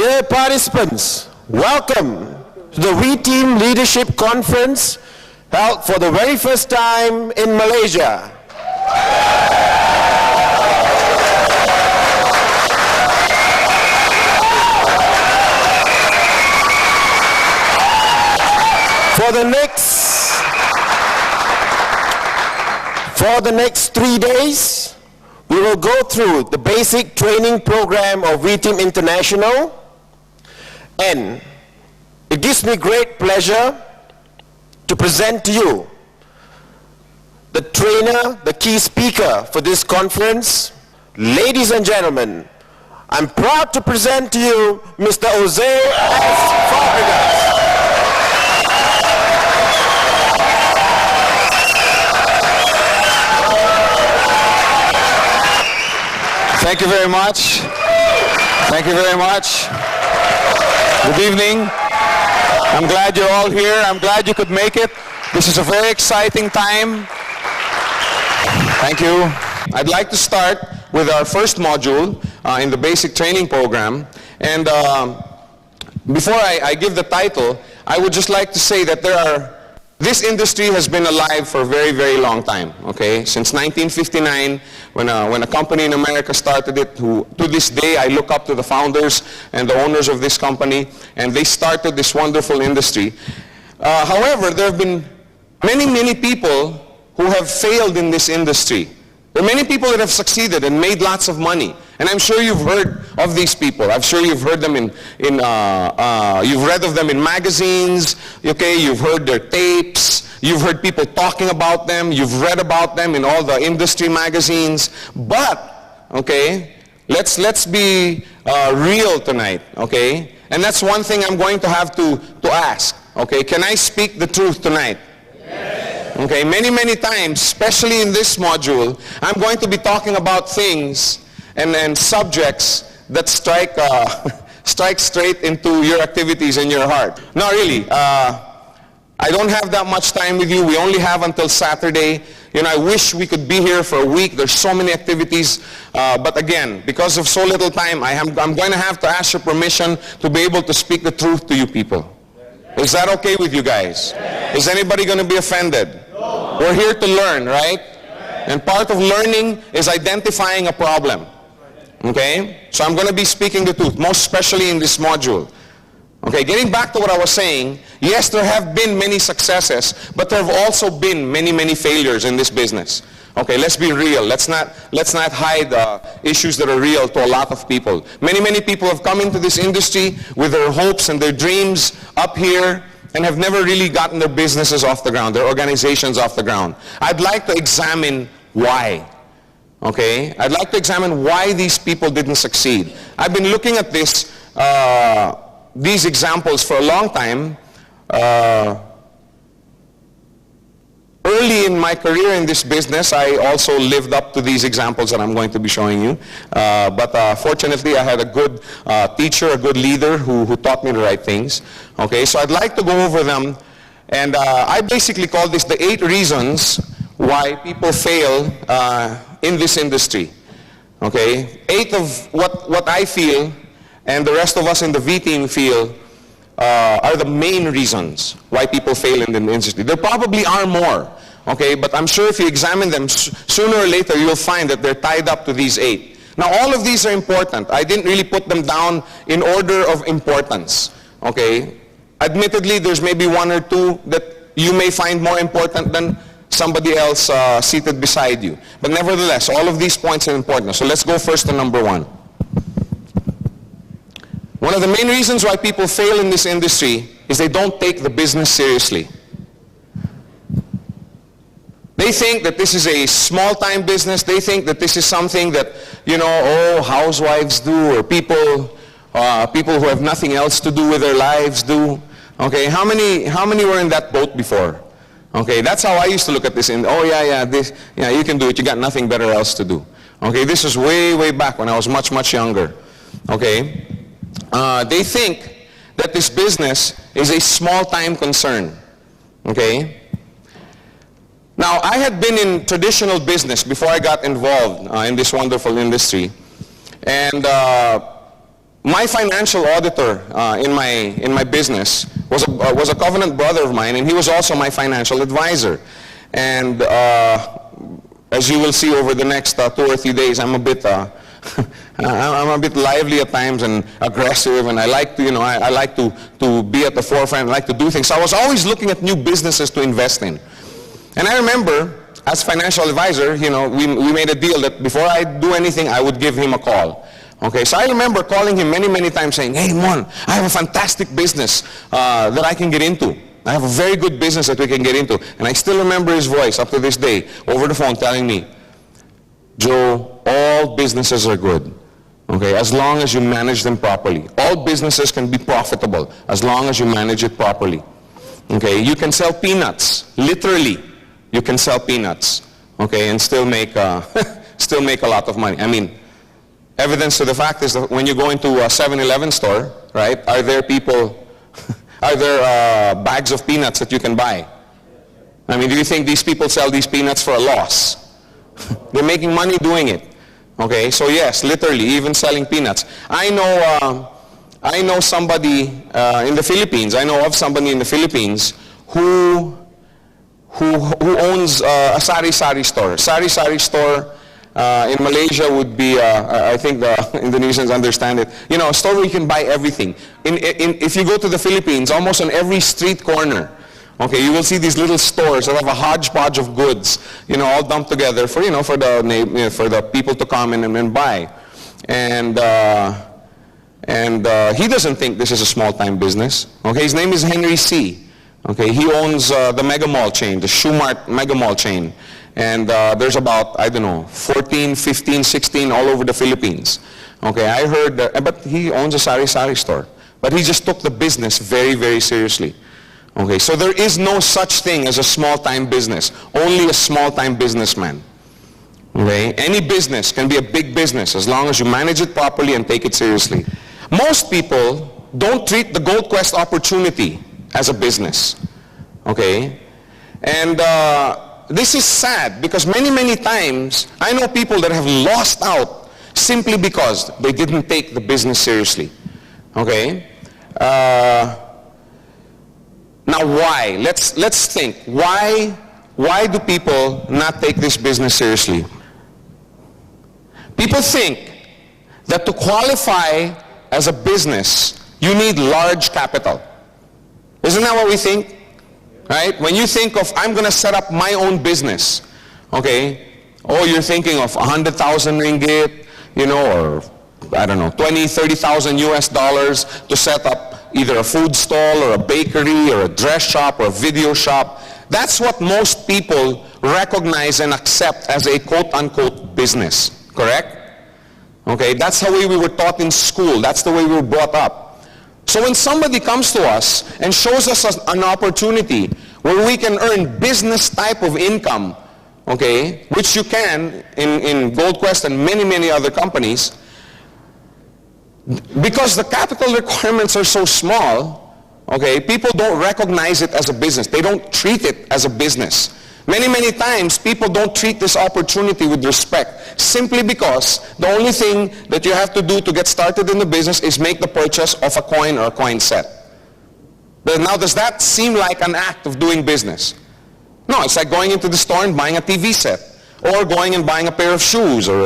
Dear participants, welcome to the We Team Leadership Conference held for the very first time in Malaysia. For the next 3 days, we will go through the basic training program of We Team International, and it gives me great pleasure to present to you the trainer, the key speaker for this conference. Ladies and gentlemen, I'm proud to present to you Mr. Jose S. Fabregas. Thank you very much. Thank you very much. Good evening. I'm glad you're all here. I'm glad you could make it. This is a very exciting time. Thank you. I'd like to start with our first module in the basic training program. And before I give the title, I would just like to say that this industry has been alive for a very, very long time, okay? Since 1959, when a company in America started it, to this day I look up to the founders and the owners of this company, and they started this wonderful industry. However, there have been many, many people who have failed in this industry. There are many people that have succeeded and made lots of money. And I'm sure you've heard of these people. I'm sure you've heard them you've read of them in magazines, okay? You've heard their tapes. You've heard people talking about them. You've read about them in all the industry magazines. But, okay, let's be real tonight, okay? And that's one thing I'm going to have to ask, okay? Can I speak the truth tonight? Okay, many, many times, especially in this module, I'm going to be talking about things and subjects that strike straight into your activities and your heart. Not really. I don't have that much time with you. We only have until Saturday. You know, I wish we could be here for a week. There's so many activities. But again, because of so little time, I'm going to have to ask your permission to be able to speak the truth to you people. Is that okay with you guys? Is anybody going to be offended? No. We're here to learn, right? And part of learning is identifying a problem. Okay? So I'm going to be speaking the truth, most especially in this module. Okay, getting back to what I was saying, yes, there have been many successes, but there have also been many, many failures in this business. Okay, let's be real. Let's not hide issues that are real to a lot of people. Many, many people have come into this industry with their hopes and their dreams up here and have never really gotten their businesses off the ground, their organizations off the ground. I'd like to examine why. Okay? I'd like to examine why these people didn't succeed. I've been looking at these examples for a long time. Early in my career in this business, I also lived up to these examples that I'm going to be showing you. But fortunately, I had a good teacher, a good leader who taught me the right things. Okay, so I'd like to go over them. And I basically call this the 8 reasons why people fail in this industry. Okay, 8 of what I feel and the rest of us in the V team feel are the main reasons why people fail in the industry. There probably are more, okay, but I'm sure if you examine them, sooner or later you'll find that they're tied up to these 8. Now all of these are important. I didn't really put them down in order of importance, okay. Admittedly, there's maybe 1 or 2 that you may find more important than somebody else seated beside you. But nevertheless, all of these points are important. So let's go first to number 1. One of the main reasons why people fail in this industry is they don't take the business seriously. They think that this is a small-time business. They think that this is something that, you know, housewives do, or people who have nothing else to do with their lives do. Okay, how many were in that boat before? Okay, that's how I used to look at this. You can do it. You got nothing better else to do. Okay, this is way, way back when I was much, much younger. Okay. They think that this business is a small-time concern, okay? Now, I had been in traditional business before I got involved in this wonderful industry. And my financial auditor in my business was a covenant brother of mine, and he was also my financial advisor. And as you will see over the next 2 or 3 days, I'm a bit I'm a bit lively at times and aggressive, and I like to, I like to be at the forefront. I like to do things. So I was always looking at new businesses to invest in. And I remember, as financial advisor, we made a deal that before I do anything, I would give him a call. Okay, so I remember calling him many, many times saying, "Hey, Mon, I have a fantastic business that I can get into. I have a very good business that we can get into." And I still remember his voice up to this day over the phone telling me, "Joe, all businesses are good, okay, as long as you manage them properly. All businesses can be profitable as long as you manage it properly. Okay, you can sell peanuts, literally, you can sell peanuts, okay, and still make still make a lot of money." I mean, evidence to the fact is that when you go into a 7-Eleven store, right, are there bags of peanuts that you can buy? I mean, do you think these people sell these peanuts for a loss? They're making money doing it. Okay, so yes, literally, even selling peanuts. I know somebody in the Philippines. I know of somebody in the Philippines who owns a sari-sari store. Sari-sari store in Malaysia would be, I think the Indonesians understand it, a store where you can buy everything. If you go to the Philippines, almost on every street corner, okay, you will see these little stores that have a hodgepodge of goods, all dumped together for, for the people to come in and buy. And he doesn't think this is a small-time business. Okay, his name is Henry C. Okay, he owns the Mega Mall chain, the Shoe Mart Mega Mall chain. And there's about, I don't know, 14, 15, 16 all over the Philippines. Okay, I heard that, but he owns a sari-sari store. But he just took the business very, very seriously. Okay, so there is no such thing as a small-time business, only a small-time businessman. Okay, any business can be a big business as long as you manage it properly and take it seriously. Most people don't treat the Gold Quest opportunity as a business. Okay, and this is sad because many, many times I know people that have lost out simply because they didn't take the business seriously. Okay. Now why? Let's think. Why do people not take this business seriously? People think that to qualify as a business, you need large capital. Isn't that what we think? Right? When you think of, I'm going to set up my own business, okay? Oh, you're thinking of 100,000 ringgit, or I don't know, 20, 30,000 US dollars to set up either a food stall or a bakery or a dress shop or a video shop. That's what most people recognize and accept as a quote-unquote business, correct? Okay, that's the way we were taught in school. That's the way we were brought up. So when somebody comes to us and shows us an opportunity where we can earn business type of income, okay, which you can in Gold Quest and many, many other companies, because the capital requirements are so small, okay, people don't recognize it as a business. They don't treat it as a business. Many, many times, people don't treat this opportunity with respect simply because the only thing that you have to do to get started in the business is make the purchase of a coin or a coin set. But now, does that seem like an act of doing business? No, it's like going into the store and buying a TV set or going and buying a pair of shoes or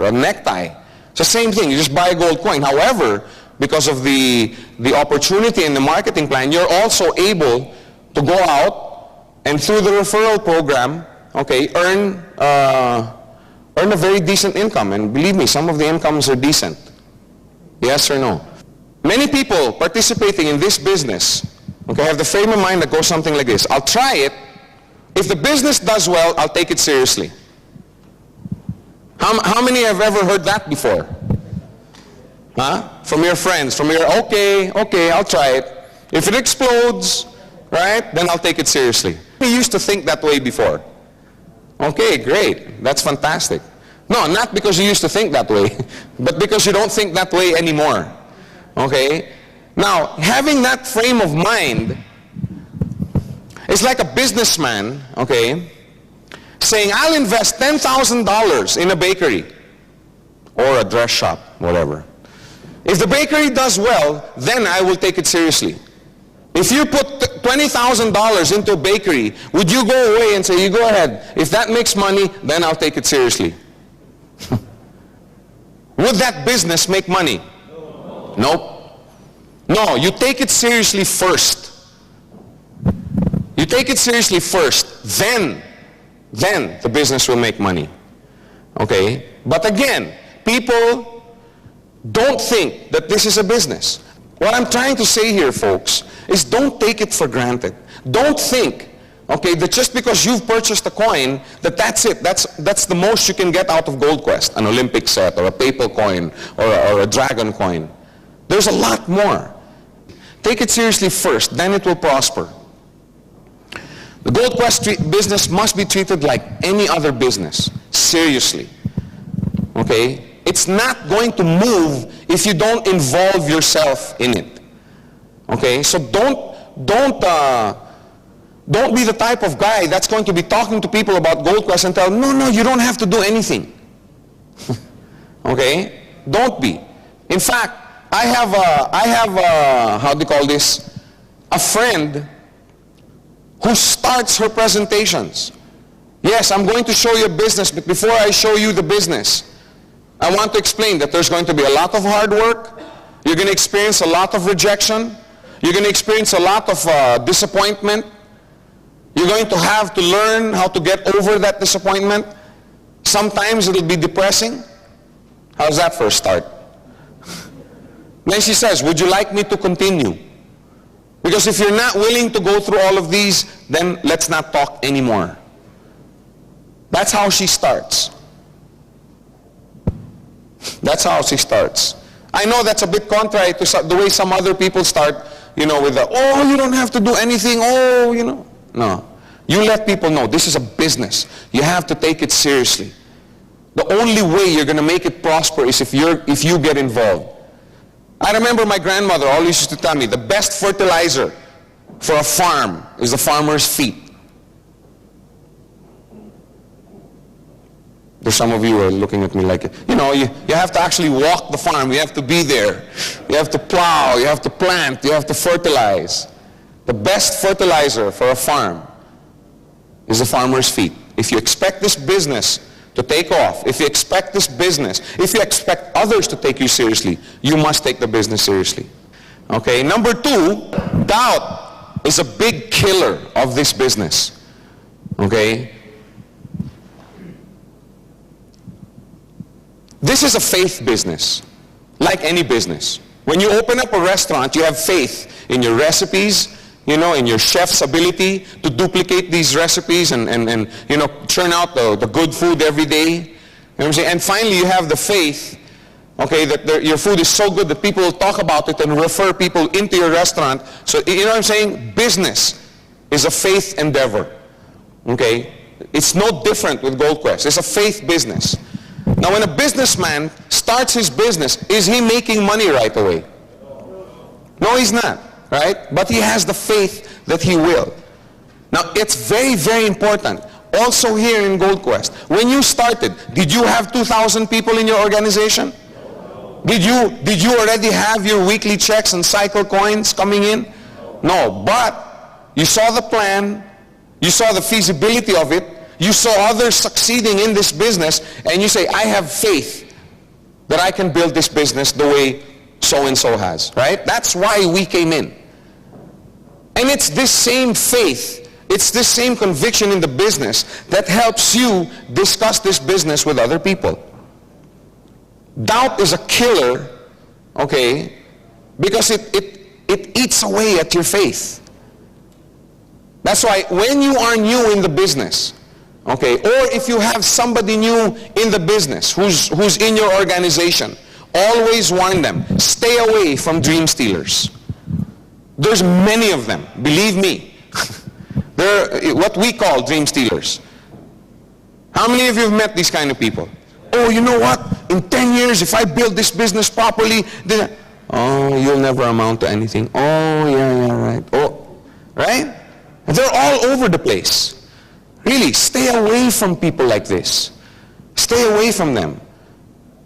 a necktie. It's the same thing. You just buy a gold coin. However, because of the opportunity and the marketing plan, you're also able to go out and through the referral program, okay, earn a very decent income. And believe me, some of the incomes are decent. Yes or no? Many people participating in this business, okay, have the frame of mind that goes something like this. I'll try it. If the business does well, I'll take it seriously. How many have ever heard that before? Huh? From your friends, okay, I'll try it. If it explodes, right, then I'll take it seriously. We used to think that way before. Okay, great. That's fantastic. No, not because you used to think that way, but because you don't think that way anymore. Okay? Now, having that frame of mind is like a businessman, okay, saying, I'll invest $10,000 in a bakery or a dress shop, whatever. If the bakery does well, then I will take it seriously. If you put $20,000 into a bakery, would you go away and say, you go ahead, if that makes money, then I'll take it seriously? Would that business make money? No. Nope. No, you take it seriously first. You take it seriously first, then the business will make money. Okay? But again, people don't think that this is a business. What I'm trying to say here, folks, is don't take it for granted. Don't think, okay, that just because you've purchased a coin, that's it. That's the most you can get out of Gold Quest, an Olympic set, or a papal coin, or a dragon coin. There's a lot more. Take it seriously first, then it will prosper. The Gold Quest business must be treated like any other business, seriously. Okay? It's not going to move if you don't involve yourself in it. Okay? So don't be the type of guy that's going to be talking to people about Gold Quest and tell them, no, you don't have to do anything. Okay? Don't be. In fact, I have how do you call this? A friend who starts her presentations. Yes, I'm going to show you a business, but before I show you the business, I want to explain that there's going to be a lot of hard work. You're going to experience a lot of rejection. You're going to experience a lot of disappointment. You're going to have to learn how to get over that disappointment. Sometimes it'll be depressing. How's that for a start? Then she says, would you like me to continue? Because if you're not willing to go through all of these, then let's not talk anymore. That's how she starts. That's how she starts. I know that's a bit contrary to the way some other people start, with the, oh, you don't have to do anything, oh, No. You let people know this is a business. You have to take it seriously. The only way you're going to make it prosper is if you get involved. I remember my grandmother always used to tell me, the best fertilizer for a farm is the farmer's feet. There's some of you who are looking at me like, you have to actually walk the farm. You have to be there. You have to plow. You have to plant. You have to fertilize. The best fertilizer for a farm is the farmer's feet. If you expect this business to take off, if you expect others to take you seriously, you must take the business seriously. Okay, number 2, doubt is a big killer of this business. Okay? This is a faith business, like any business. When you open up a restaurant, you have faith in your recipes, in your chef's ability to duplicate these recipes and churn out the good food every day. You know what I'm saying? And finally, you have the faith, okay, that your food is so good that people will talk about it and refer people into your restaurant. So, you know what I'm saying? Business is a faith endeavor, okay? It's no different with Gold Quest. It's a faith business. Now, when a businessman starts his business, is he making money right away? No, he's not. Right? But he has the faith that he will. Now, it's very, very important. Also here in Gold Quest, when you started, did you have 2,000 people in your organization? Did you already have your weekly checks and cycle coins coming in? No, but you saw the plan, you saw the feasibility of it, you saw others succeeding in this business, and you say, I have faith that I can build this business the way so-and-so has, right? That's why we came in. And it's this same faith, it's this same conviction in the business that helps you discuss this business with other people. Doubt is a killer, okay, because it eats away at your faith. That's why when you are new in the business, okay, or if you have somebody new in the business who's in your organization, always warn them, stay away from dream stealers. There's many of them, believe me. They're what we call dream stealers. How many of you have met these kind of people? Oh, you know what? In 10 years, if I build this business properly, then... Oh, you'll never amount to anything. Oh, yeah, right. Oh, right? They're all over the place. Really, stay away from people like this. Stay away from them.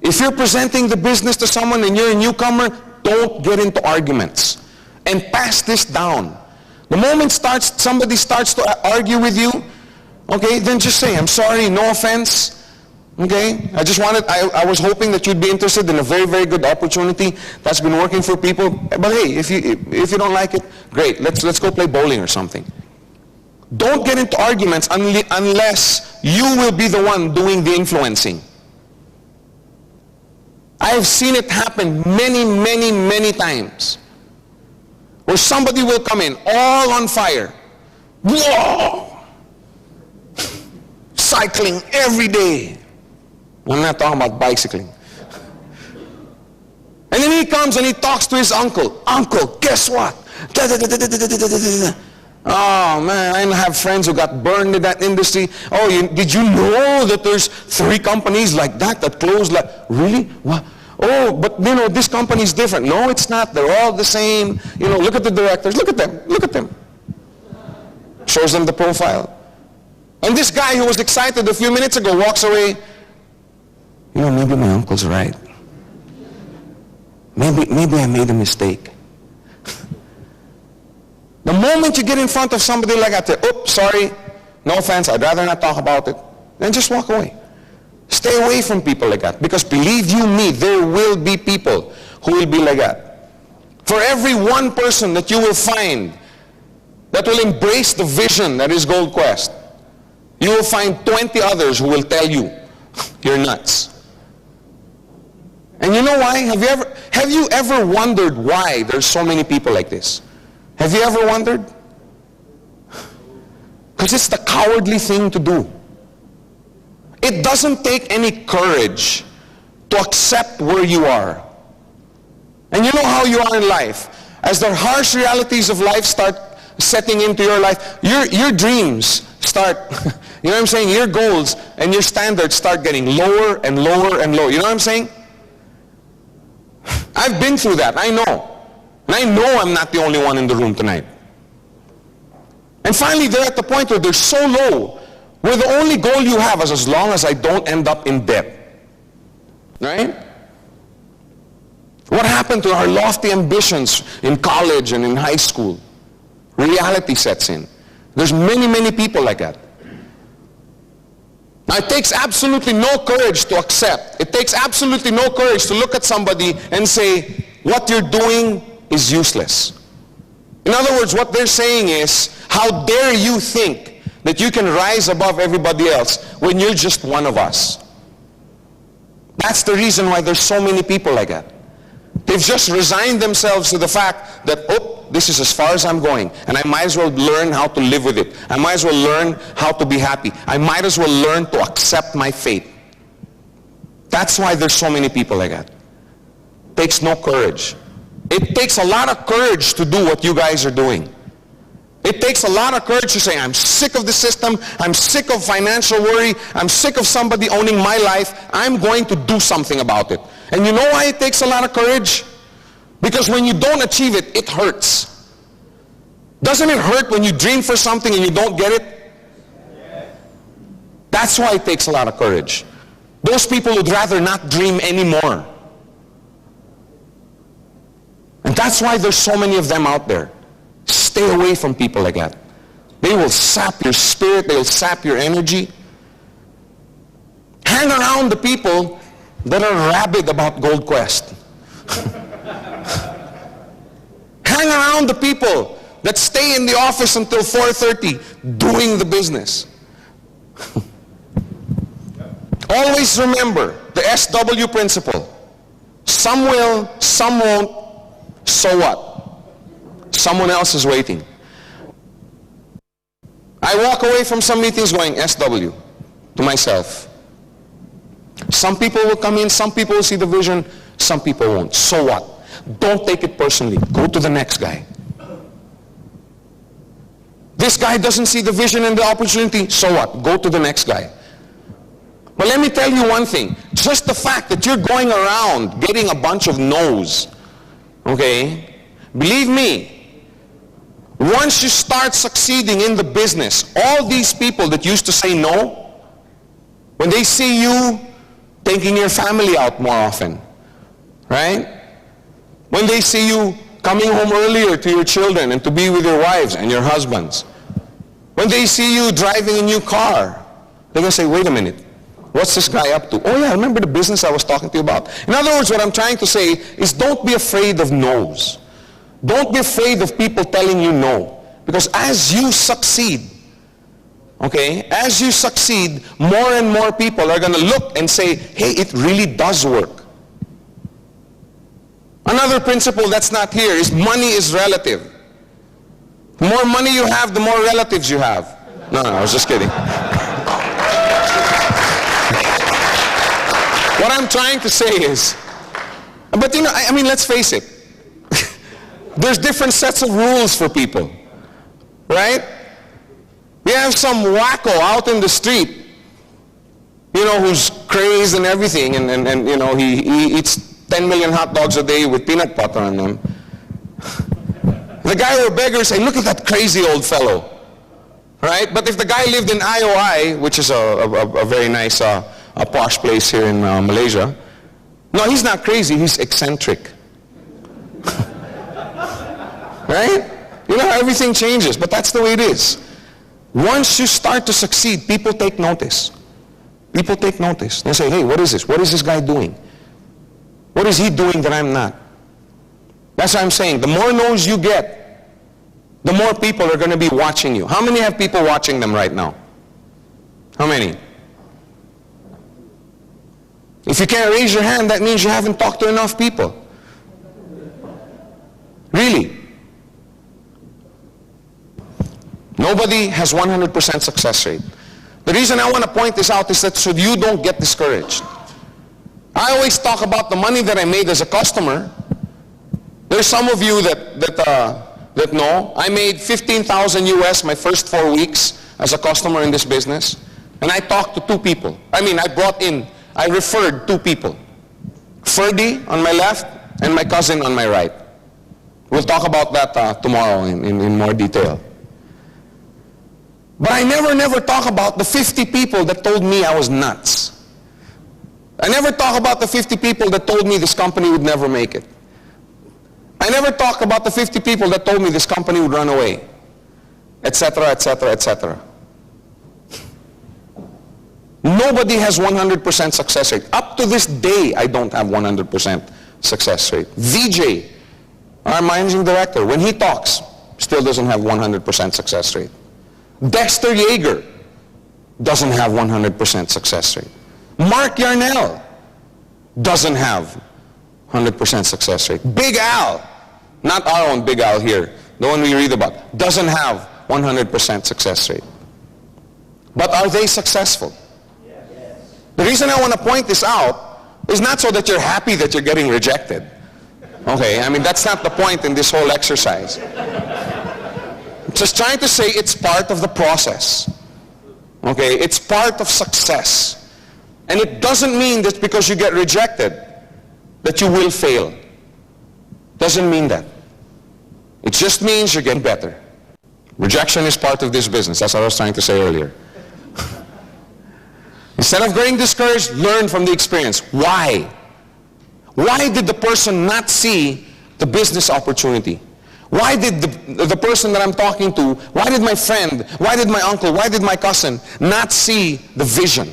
If you're presenting the business to someone and you're a newcomer, don't get into arguments. And pass this down. The moment somebody starts to argue with you, okay, then just say, I'm sorry, no offense. Okay, I was hoping that you'd be interested in a very, very good opportunity that's been working for people. But hey, if you don't like it, great, let's go play bowling or something. Don't get into arguments unless you will be the one doing the influencing. I have seen it happen many, many, many times. Where somebody will come in all on fire. Whoa! Cycling every day. I'm not talking about bicycling. And then he comes and he talks to his uncle. Uncle, guess what? Oh man, I have friends who got burned in that industry. Oh, did you know that there's 3 companies like that closed? Really? What? Oh, but you know, this company is different. No, it's not. They're all the same. You know, look at the directors. Look at them. Look at them. Shows them the profile. And this guy who was excited a few minutes ago walks away. You know, maybe my uncle's right. Maybe I made a mistake. The moment you get in front of somebody like that, oops, sorry, no offense, I'd rather not talk about it, then just walk away. Stay away from people like that. Because believe you me, there will be people who will be like that. For every one person that you will find that will embrace the vision that is Gold Quest, you will find 20 others who will tell you, you're nuts. And you know why? Have you ever wondered why there's so many people like this? Have you ever wondered? Because it's the cowardly thing to do. It doesn't take any courage to accept where you are. And you know how you are in life. As the harsh realities of life start setting into your life, your dreams start, you know what I'm saying? Your goals and your standards start getting lower and lower and lower. You know what I'm saying? I've been through that, I know. And I know I'm not the only one in the room tonight. And finally they're at the point where they're so low, where the only goal you have is as long as I don't end up in debt. Right? What happened to our lofty ambitions in college and in high school? Reality sets in. There's many, many people like that. Now it takes absolutely no courage to accept. It takes absolutely no courage to look at somebody and say, what you're doing is useless. In other words, what they're saying is, how dare you think that you can rise above everybody else when you're just one of us? That's the reason why there's so many people like that. They've just resigned themselves to the fact that, oh, this is as far as I'm going, and I might as well learn how to live with it. I might as well learn how to be happy. I might as well learn to accept my fate. That's why there's so many people like that. It takes no courage. It takes a lot of courage to do what you guys are doing. It takes a lot of courage to say, I'm sick of the system, I'm sick of financial worry, I'm sick of somebody owning my life, I'm going to do something about it. And you know why it takes a lot of courage? Because when you don't achieve it, it hurts. Doesn't it hurt when you dream for something and you don't get it? That's why it takes a lot of courage. Those people would rather not dream anymore. And that's why there's so many of them out there. Stay away from people like that. They will sap your spirit, they will sap your energy. Hang around the people that are rabid about Gold Quest. Hang around the people that stay in the office until 4:30 doing the business. Always remember the SW principle. Some will, some won't, so what? Someone else is waiting. I walk away from some meetings going SW to myself. Some people will come in, some people will see the vision, some people won't. So what? Don't take it personally. Go to the next guy. This guy doesn't see the vision and the opportunity, so what? Go to the next guy. But let me tell you one thing. Just the fact that you're going around getting a bunch of no's, okay? Believe me, once you start succeeding in the business, all these people that used to say no, when they see you taking your family out more often, right? When they see you coming home earlier to your children and to be with your wives and your husbands. When they see you driving a new car, they're going to say, wait a minute, what's this guy up to? Oh yeah, remember the business I was talking to you about? In other words, what I'm trying to say is don't be afraid of no's. Don't be afraid of people telling you no. Because as you succeed, okay, as you succeed, more and more people are going to look and say, hey, it really does work. Another principle that's not here is money is relative. The more money you have, the more relatives you have. No, I was just kidding. What I'm trying to say is, but you know, I mean, let's face it. There's different sets of rules for people, right? We have some wacko out in the street, you know, who's crazed and everything, and you know, he eats 10 million hot dogs a day with peanut butter on them. The guy or beggar say, look at that crazy old fellow, right? But if the guy lived in IOI, which is a very nice a posh place here in Malaysia, no, he's not crazy, he's eccentric. Right? You know, everything changes, but that's the way it is. Once you start to succeed, people take notice. People take notice. They say, hey, what is this? What is this guy doing? What is he doing that I'm not? That's what I'm saying. The more no's you get, the more people are going to be watching you. How many have people watching them right now? How many? If you can't raise your hand, that means you haven't talked to enough people. Really. Nobody has 100% success rate. The reason I want to point this out is that so you don't get discouraged. I always talk about the money that I made as a customer. There's some of you that know. I made 15,000 US my first 4 weeks as a customer in this business. And I talked to 2 people. I referred 2 people. Ferdy on my left and my cousin on my right. We'll talk about that tomorrow in more detail. But I never talk about the 50 people that told me I was nuts. I never talk about the 50 people that told me this company would never make it. I never talk about the 50 people that told me this company would run away, etc., etc., etc. Nobody has 100% success rate. Up to this day, I don't have 100% success rate. VJ, our managing director, when he talks, still doesn't have 100% success rate. Dexter Yeager doesn't have 100% success rate. Mark Yarnell doesn't have 100% success rate. Big Al, not our own Big Al here, the one we read about, doesn't have 100% success rate. But are they successful? Yes. The reason I want to point this out is not so that you're happy that you're getting rejected. Okay, I mean, that's not the point in this whole exercise. I'm just trying to say it's part of the process. Okay, it's part of success. And it doesn't mean that because you get rejected that you will fail. Doesn't mean that. It just means you're getting better. Rejection is part of this business. That's what I was trying to say earlier. Instead of getting discouraged, learn from the experience. Why? Why did the person not see the business opportunity? Why did the person that I'm talking to, why did my friend, why did my uncle, why did my cousin not see the vision?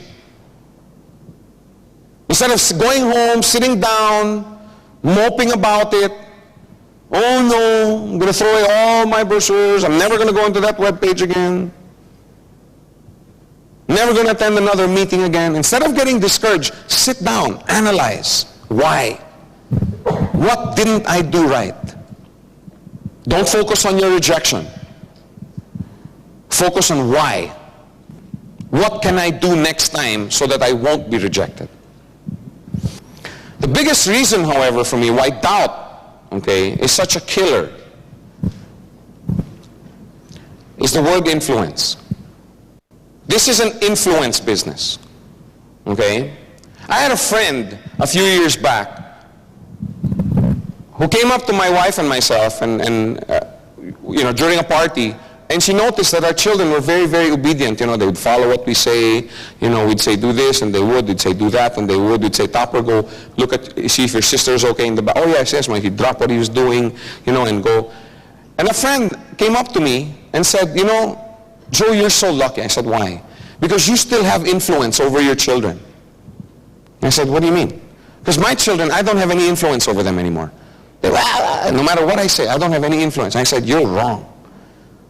Instead of going home, sitting down, moping about it, oh no, I'm going to throw away all my brochures, I'm never going to go into that web page again, never going to attend another meeting again. Instead of getting discouraged, sit down, analyze. Why? What didn't I do right? Don't focus on your rejection. Focus on why. What can I do next time so that I won't be rejected? The biggest reason, however, for me why doubt, okay, is such a killer is the word influence. This is an influence business, okay? I had a friend a few years back who came up to my wife and myself and you know, during a party And she noticed that our children were very, very obedient. You know, they would follow what we say. You know, we'd say do this, and they would. We'd say do that, and they would. We'd say, Topper, go look at, see if your sister's okay in the back. Oh, yes, yes, Mike. He'd drop what he was doing, you know, and go. And a friend came up to me and said, you know, Joe, you're so lucky. I said, why? Because you still have influence over your children. I said, what do you mean? Because my children, I don't have any influence over them anymore. They, no matter what I say, I don't have any influence. I said, you're wrong.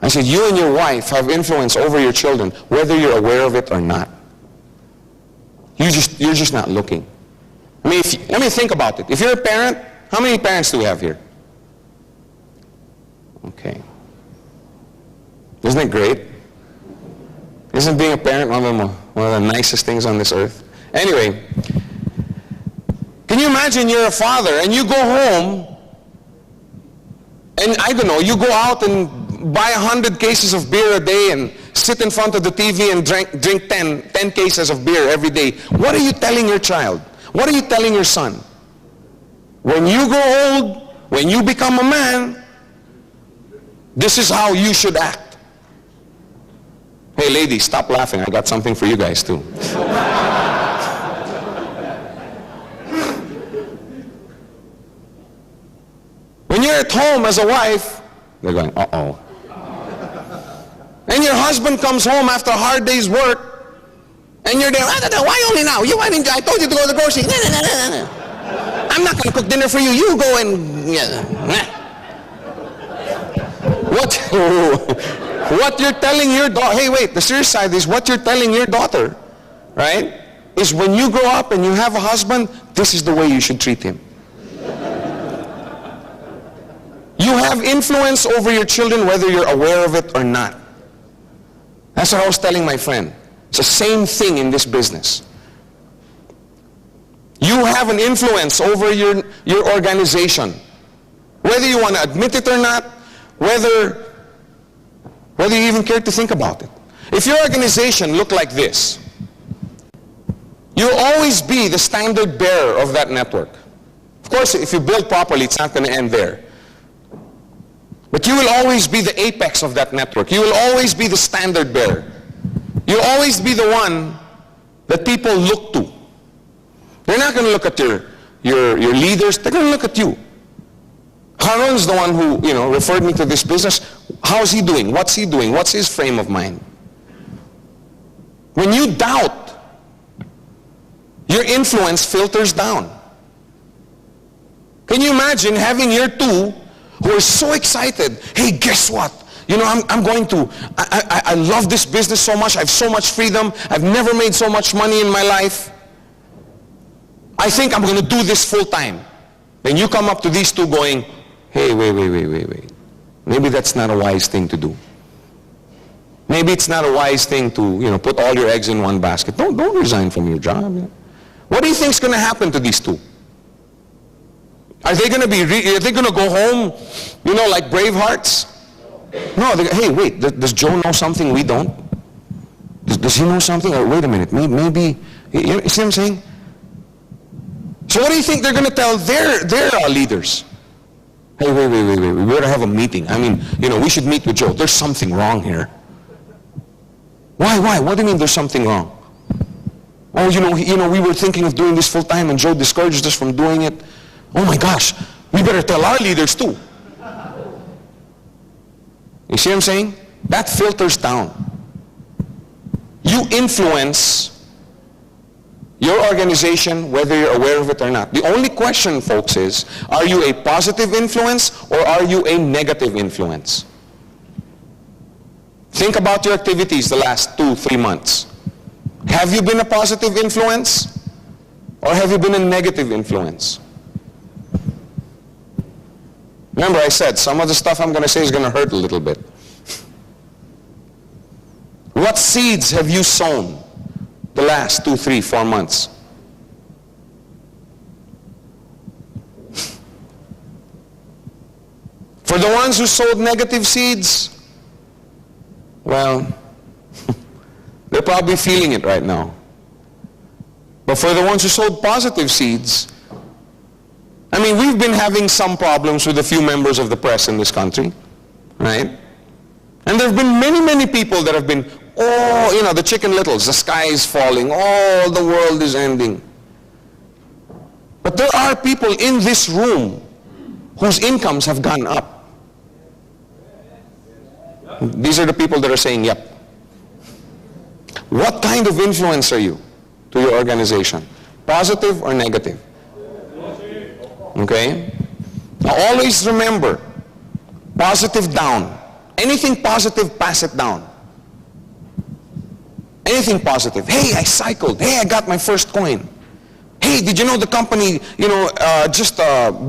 I said, you and your wife have influence over your children, whether you're aware of it or not. You're just not looking. I mean, let me think about it. If you're a parent, how many parents do we have here? Okay. Isn't it great? Isn't being a parent one of the nicest things on this earth? Anyway, can you imagine you're a father and you go home and, I don't know, you go out and buy 100 cases of beer a day and sit in front of the TV and drink 10 cases of beer every day. What are you telling your child? What are you telling your son? When you grow old, when you become a man, this is how you should act. Hey ladies, stop laughing. I got something for you guys too. When you're at home as a wife, they're going, uh-oh. And your husband comes home after a hard day's work, and you're there, why only now? I told you to go to the grocery. I'm not going to cook dinner for you. You go and... What you're telling your daughter, hey wait, the serious side is what you're telling your daughter, right, is when you grow up and you have a husband, this is the way you should treat him. You have influence over your children whether you're aware of it or not. That's what I was telling my friend. It's the same thing in this business. You have an influence over your organization. Whether you want to admit it or not, whether you even care to think about it. If your organization looked like this, you'll always be the standard bearer of that network. Of course, if you build properly, it's not going to end there. But you will always be the apex of that network. You will always be the standard bearer. You'll always be the one that people look to. They're not going to look at your leaders. They're going to look at you. Haron's the one who, referred me to this business. How's he doing? What's he doing? What's his frame of mind? When you doubt, your influence filters down. Can you imagine having your two who are so excited? Hey, guess what? I love this business so much. I have so much freedom. I've never made so much money in my life. I think I'm going to do this full time. Then you come up to these two going, hey, wait. Maybe that's not a wise thing to do. Maybe it's not a wise thing to, put all your eggs in one basket. Don't resign from your job. What do you think is going to happen to these two? Are they going to go home, like Bravehearts? No, hey, wait, does Joe know something we don't? Does he know something? Or wait a minute, maybe, you see what I'm saying? So what do you think they're going to tell their leaders? Hey, wait, we better have a meeting. I mean, we should meet with Joe. There's something wrong here. Why? What do you mean there's something wrong? Oh, we were thinking of doing this full time and Joe discouraged us from doing it. Oh my gosh, we better tell our leaders too. You see what I'm saying? That filters down. You influence your organization whether you're aware of it or not. The only question, folks, is, are you a positive influence or are you a negative influence? Think about your activities the last 2-3 months. Have you been a positive influence or have you been a negative influence? Remember I said, some of the stuff I'm going to say is going to hurt a little bit. What seeds have you sown the last 2, 3, 4 months? For the ones who sowed negative seeds, well, they're probably feeling it right now. But for the ones who sowed positive seeds, I mean, we've been having some problems with a few members of the press in this country, right? And there have been many, many people that have been, oh, you know, the Chicken Littles, the sky is falling, oh, the world is ending. But there are people in this room whose incomes have gone up. These are the people that are saying, yep. What kind of influence are you to your organization? Positive or negative? Okay? Now always remember, positive down. Anything positive, pass it down. Anything positive. Hey, I cycled. Hey, I got my first coin. Hey, did you know the company, just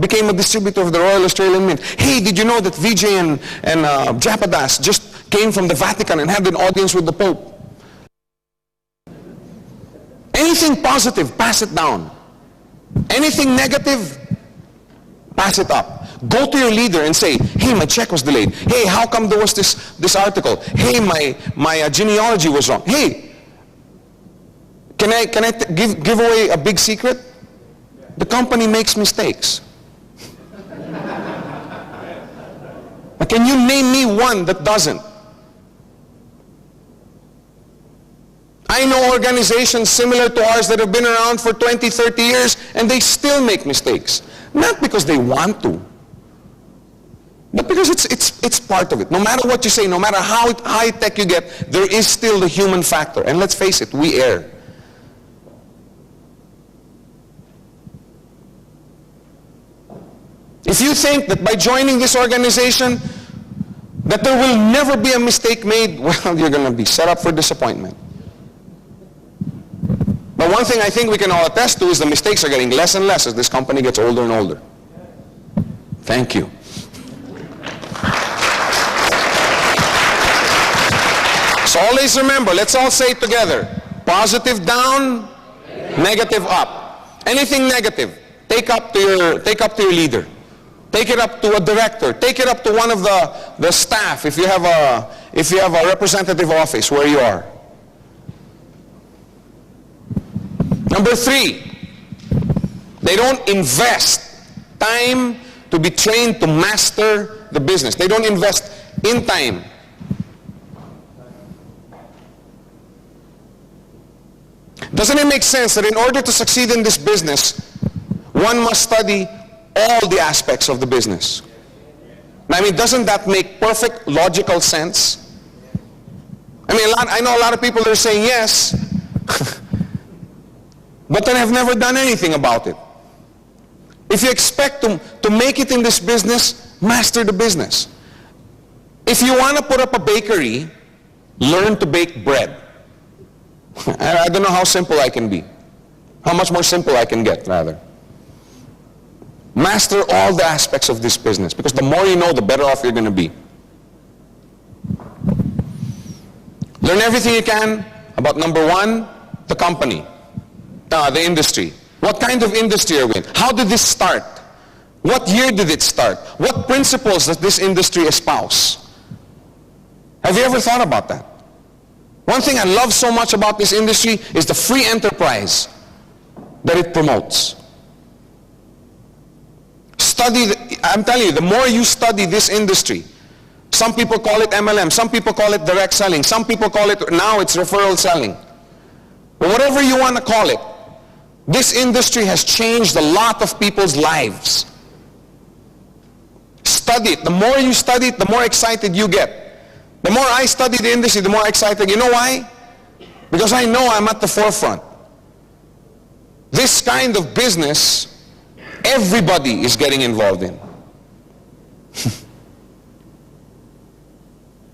became a distributor of the Royal Australian Mint? Hey, did you know that Vijay and Japadas just came from the Vatican and had an audience with the Pope? Anything positive, pass it down. Anything negative, pass it up. Go to your leader and say, hey, my check was delayed. Hey, how come there was this article? Hey, my genealogy was wrong. Hey, can I give away a big secret? The company makes mistakes. But can you name me one that doesn't? I know organizations similar to ours that have been around for 20, 30 years and they still make mistakes. Not because they want to, but because it's part of it. No matter what you say, no matter how high tech you get, there is still the human factor. And let's face it, we err. If you think that by joining this organization that there will never be a mistake made, well, you're going to be set up for disappointment. But one thing I think we can all attest to is the mistakes are getting less and less as this company gets older and older. Thank you. So always remember, let's all say it together. Positive down, negative up. Anything negative, take up to your leader. Take it up to a director. Take it up to one of the staff if you have a representative office where you are. Number 3, they don't invest time to be trained to master the business. They don't invest in time. Doesn't it make sense that in order to succeed in this business, one must study all the aspects of the business? I mean, doesn't that make perfect logical sense? I mean, I know a lot of people that are saying yes, but then have never done anything about it. If you expect to make it in this business, master the business. If you want to put up a bakery, learn to bake bread. I don't know how simple I can be. How much more simple I can get, rather. Master all the aspects of this business, because the more you know, the better off you're going to be. Learn everything you can about, number 1, the company, the industry. What kind of industry are we in? How did this start? What year did it start? What principles does this industry espouse? Have you ever thought about that? One thing I love so much about this industry is the free enterprise that it promotes. I'm telling you, the more you study this industry, some people call it MLM, some people call it direct selling, some people call it, now it's referral selling. But whatever you want to call it, this industry has changed a lot of people's lives. Study it. The more you study it, the more excited you get. The more I study the industry, the more excited. You know why? Because I know I'm at the forefront. This kind of business, everybody is getting involved in.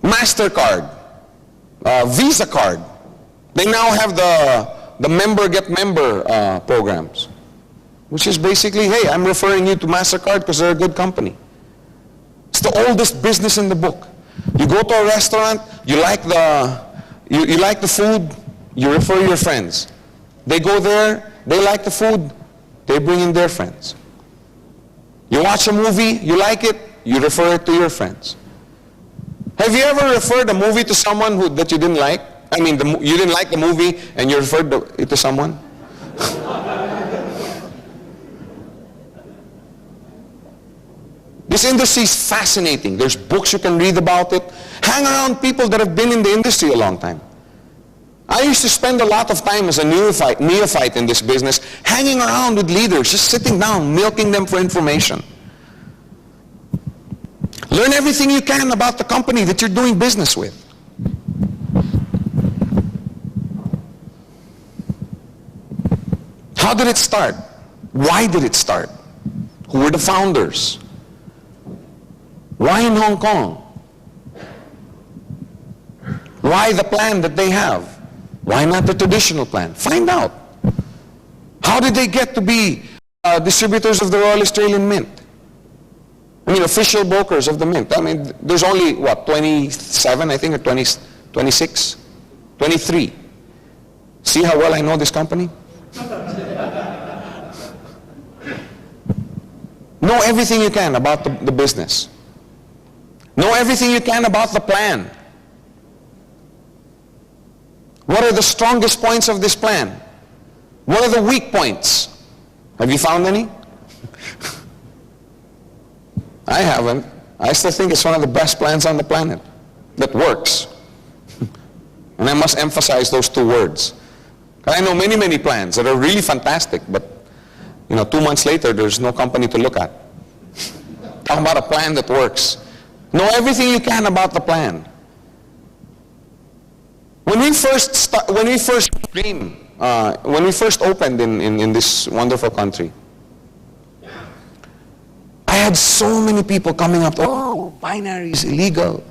MasterCard, Visa card, they now have the member get member programs, which is basically, hey, I'm referring you to MasterCard because they're a good company. It's the oldest business in the book. You go to a restaurant, you like the food, you refer your friends. They go there, they like the food, they bring in their friends. You watch a movie, you like it, you refer it to your friends. Have you ever referred a movie to someone that you didn't like? I mean, you didn't like the movie and you referred it to someone? This industry is fascinating. There's books you can read about it. Hang around people that have been in the industry a long time. I used to spend a lot of time as a neophyte in this business, hanging around with leaders, just sitting down, milking them for information. Learn everything you can about the company that you're doing business with. How did it start? Why did it start? Who were the founders? Why in Hong Kong? Why the plan that they have? Why not the traditional plan? Find out. How did they get to be distributors of the Royal Australian Mint? I mean, official brokers of the Mint. I mean, there's only, what, 27, I think, or 20, 26? 23. See how well I know this company? Know everything you can about the business. Know everything you can about the plan. What are the strongest points of this plan? What are the weak points? Have you found any? I haven't. I still think it's one of the best plans on the planet that works. And I must emphasize those two words. I know many, many plans that are really fantastic, but 2 months later, there's no company to look at. Talk about a plan that works. Know everything you can about the plan. When we first opened in this wonderful country, I had so many people coming up, oh, binary is illegal.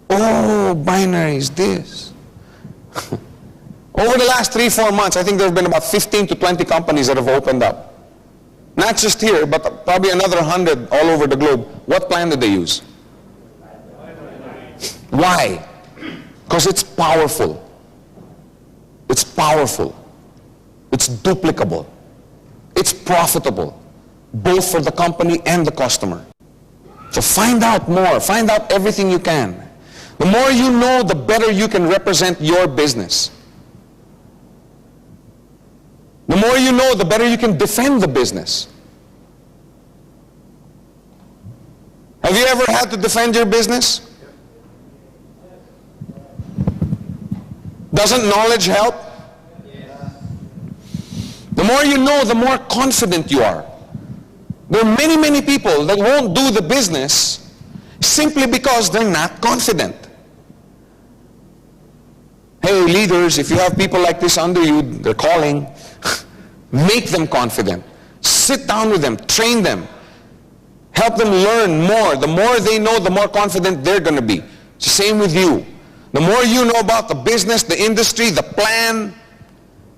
Oh, binary is this. Over the last 3-4 months, I think there have been about 15 to 20 companies that have opened up. Not just here, but probably another 100 all over the globe. What plan did they use? Why? Because it's powerful. It's powerful. It's duplicable. It's profitable, both for the company and the customer. So find out more. Find out everything you can. The more you know, the better you can represent your business. The more you know, the better you can defend the business. Have you ever had to defend your business? Doesn't knowledge help? The more you know, the more confident you are. There are many, many people that won't do the business simply because they're not confident. Hey, leaders, if you have people like this under you, they're calling, make them confident. Sit down with them, train them. Help them learn more. The more they know, the more confident they're going to be. It's the same with you. The more you know about the business, the industry, the plan,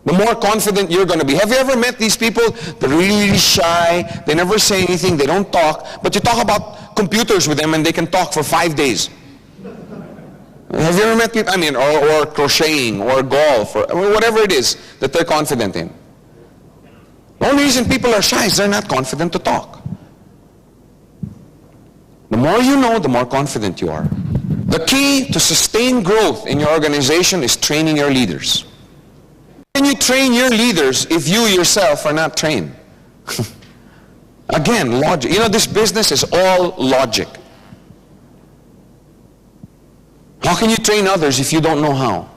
the more confident you're going to be. Have you ever met these people? They're really, really shy. They never say anything. They don't talk. But you talk about computers with them and they can talk for 5 days. Have you ever met people, or crocheting, or golf, or whatever it is that they're confident in? The only reason people are shy is they're not confident to talk. The more you know, the more confident you are. The key to sustained growth in your organization is training your leaders. How can you train your leaders if you yourself are not trained? Again, logic. This business is all logic. How can you train others if you don't know how?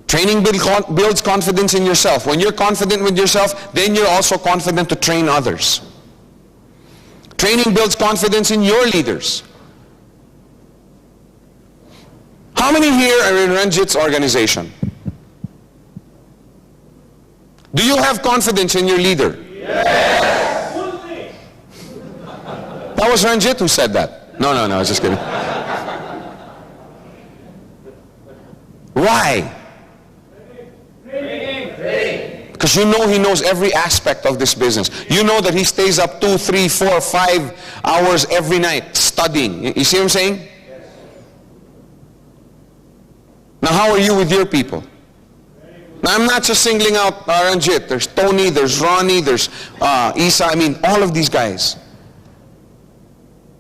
Training builds confidence in yourself. When you're confident with yourself, then you're also confident to train others. Training builds confidence in your leaders. How many here are in Ranjit's organization? Do you have confidence in your leader? Yes! That was Ranjit who said that. No, I was just kidding. Why? Because you know he knows every aspect of this business. You know that he stays up 2, 3, 4, 5 hours every night studying. You see what I'm saying? Yes. Now how are you with your people? Now I'm not just singling out Ranjit. There's Tony, there's Ronnie, there's Isa. All of these guys.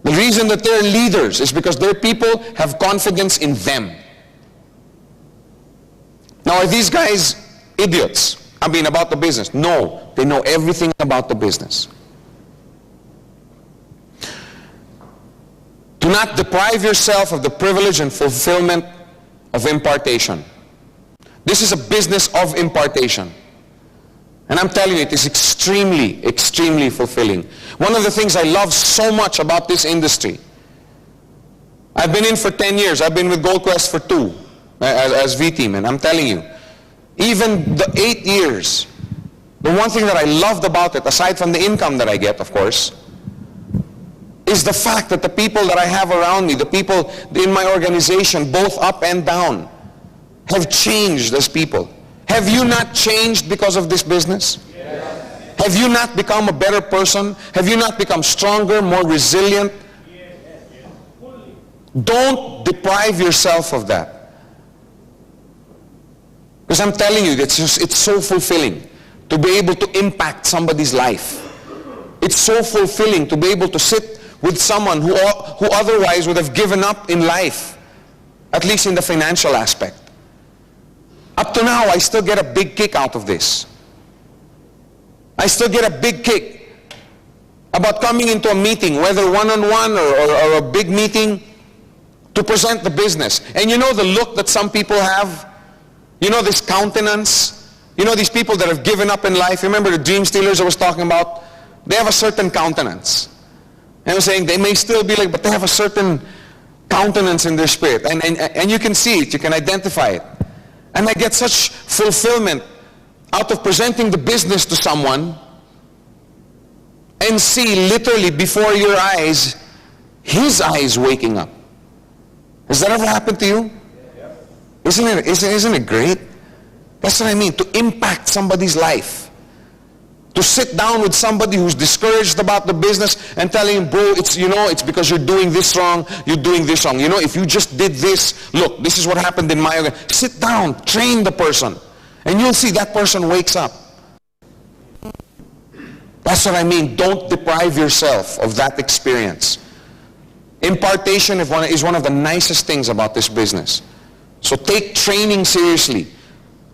The reason that they're leaders is because their people have confidence in them. Now, are these guys idiots? About the business? No, they know everything about the business. To Do not deprive yourself of the privilege and fulfillment of impartation. This is a business of impartation. And I'm telling you, it is extremely, extremely fulfilling. One of the things I love so much about this industry, I've been in for 10 years. I've been with GoldQuest for 2 as V-Team, and I'm telling you, even the 8 years, the one thing that I loved about it, aside from the income that I get, of course, is the fact that the people that I have around me, the people in my organization, both up and down, have changed as people. Have you not changed because of this business? Yes. Have you not become a better person? Have you not become stronger, more resilient? Yes. Don't deprive yourself of that. Because I'm telling you, it's so fulfilling to be able to impact somebody's life. It's so fulfilling to be able to sit with someone who otherwise would have given up in life, at least in the financial aspect. Up to now, I still get a big kick out of this. I still get a big kick about coming into a meeting, whether one-on-one or a big meeting, to present the business. And you know the look that some people have? You know this countenance? You know these people that have given up in life? Remember the dream stealers I was talking about? They have a certain countenance. And I'm saying they may still be like, but they have a certain countenance in their spirit. And you can see it, you can identify it. And I get such fulfillment out of presenting the business to someone and see literally before your eyes, his eyes waking up. Has that ever happened to you? Isn't it great? That's what I mean, to impact somebody's life. To sit down with somebody who's discouraged about the business and telling him, bro, it's because you're doing this wrong, you're doing this wrong. You know, if you just did this, look, this is what happened in my organization. Sit down, train the person, and you'll see that person wakes up. That's what I mean. Don't deprive yourself of that experience. Impartation is one of the nicest things about this business. So take training seriously.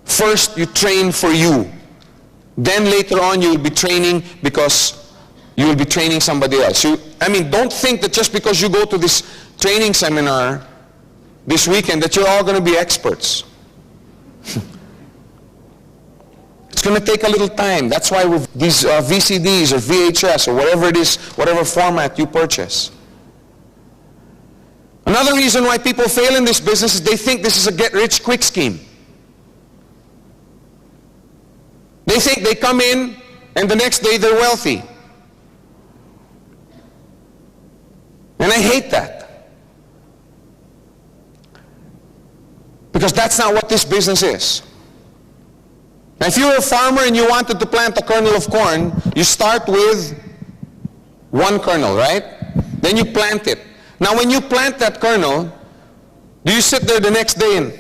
First, you train for you. Then later on, you will be training because you will be training somebody else. Don't think that just because you go to this training seminar this weekend that you're all going to be experts. It's going to take a little time. That's why with these VCDs or VHS or whatever it is, whatever format you purchase. Another reason why people fail in this business is they think this is a get-rich-quick scheme. They think they come in and the next day they're wealthy. And I hate that. Because that's not what this business is. Now, if you're a farmer and you wanted to plant a kernel of corn, you start with one kernel, right? Then you plant it. Now when you plant that kernel, do you sit there the next day and...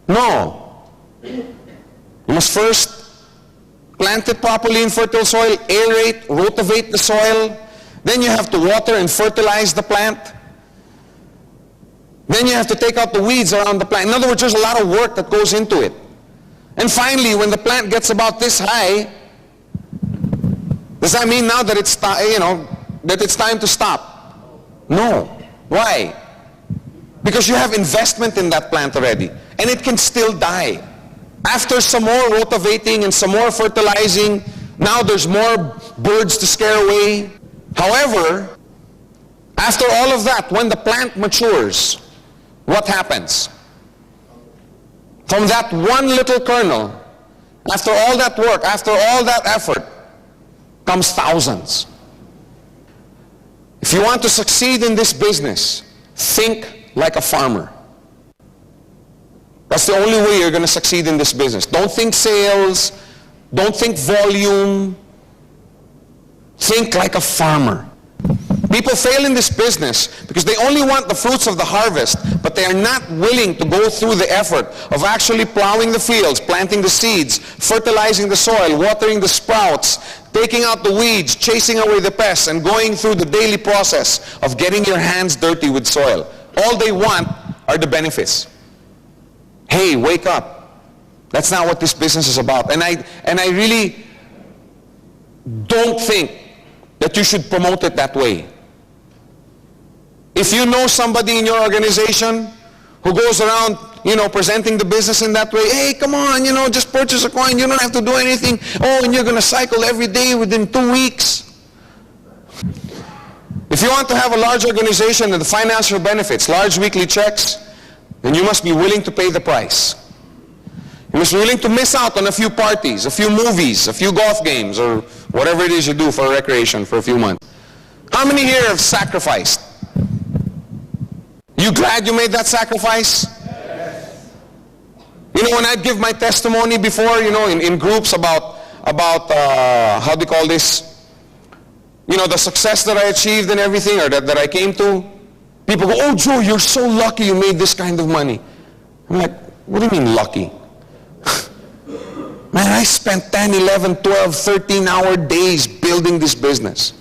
No. You must first plant it properly in fertile soil, aerate, rotivate the soil. Then you have to water and fertilize the plant. Then you have to take out the weeds around the plant. In other words, there's a lot of work that goes into it. And finally, when the plant gets about this high, does that mean now that it's time to stop? No. Why? Because you have investment in that plant already, and it can still die. After some more rotivating and some more fertilizing, now there's more birds to scare away. However, after all of that, when the plant matures, what happens? From that one little kernel, after all that work, after all that effort, comes thousands. If you want to succeed in this business, think like a farmer. That's the only way you're going to succeed in this business. Don't think sales. Don't think volume. Think like a farmer. People fail in this business because they only want the fruits of the harvest, but they are not willing to go through the effort of actually plowing the fields, planting the seeds, fertilizing the soil, watering the sprouts, taking out the weeds, chasing away the pests, and going through the daily process of getting your hands dirty with soil. All they want are the benefits. Hey, wake up. That's not what this business is about. And I really don't think that you should promote it that way. If you know somebody in your organization who goes around, presenting the business in that way, hey, come on, just purchase a coin, you don't have to do anything. Oh, and you're going to cycle every day within 2 weeks. If you want to have a large organization and the financial benefits, large weekly checks, then you must be willing to pay the price. You must be willing to miss out on a few parties, a few movies, a few golf games, or whatever it is you do for recreation for a few months. How many here have sacrificed? You glad you made that sacrifice? Yes. When I'd give my testimony before, in groups about how do you call this? The success that I achieved and everything, or that I came to, people go, oh, Joe, you're so lucky you made this kind of money. I'm like, what do you mean lucky? Man, I spent 10, 11, 12, 13-hour days building this business.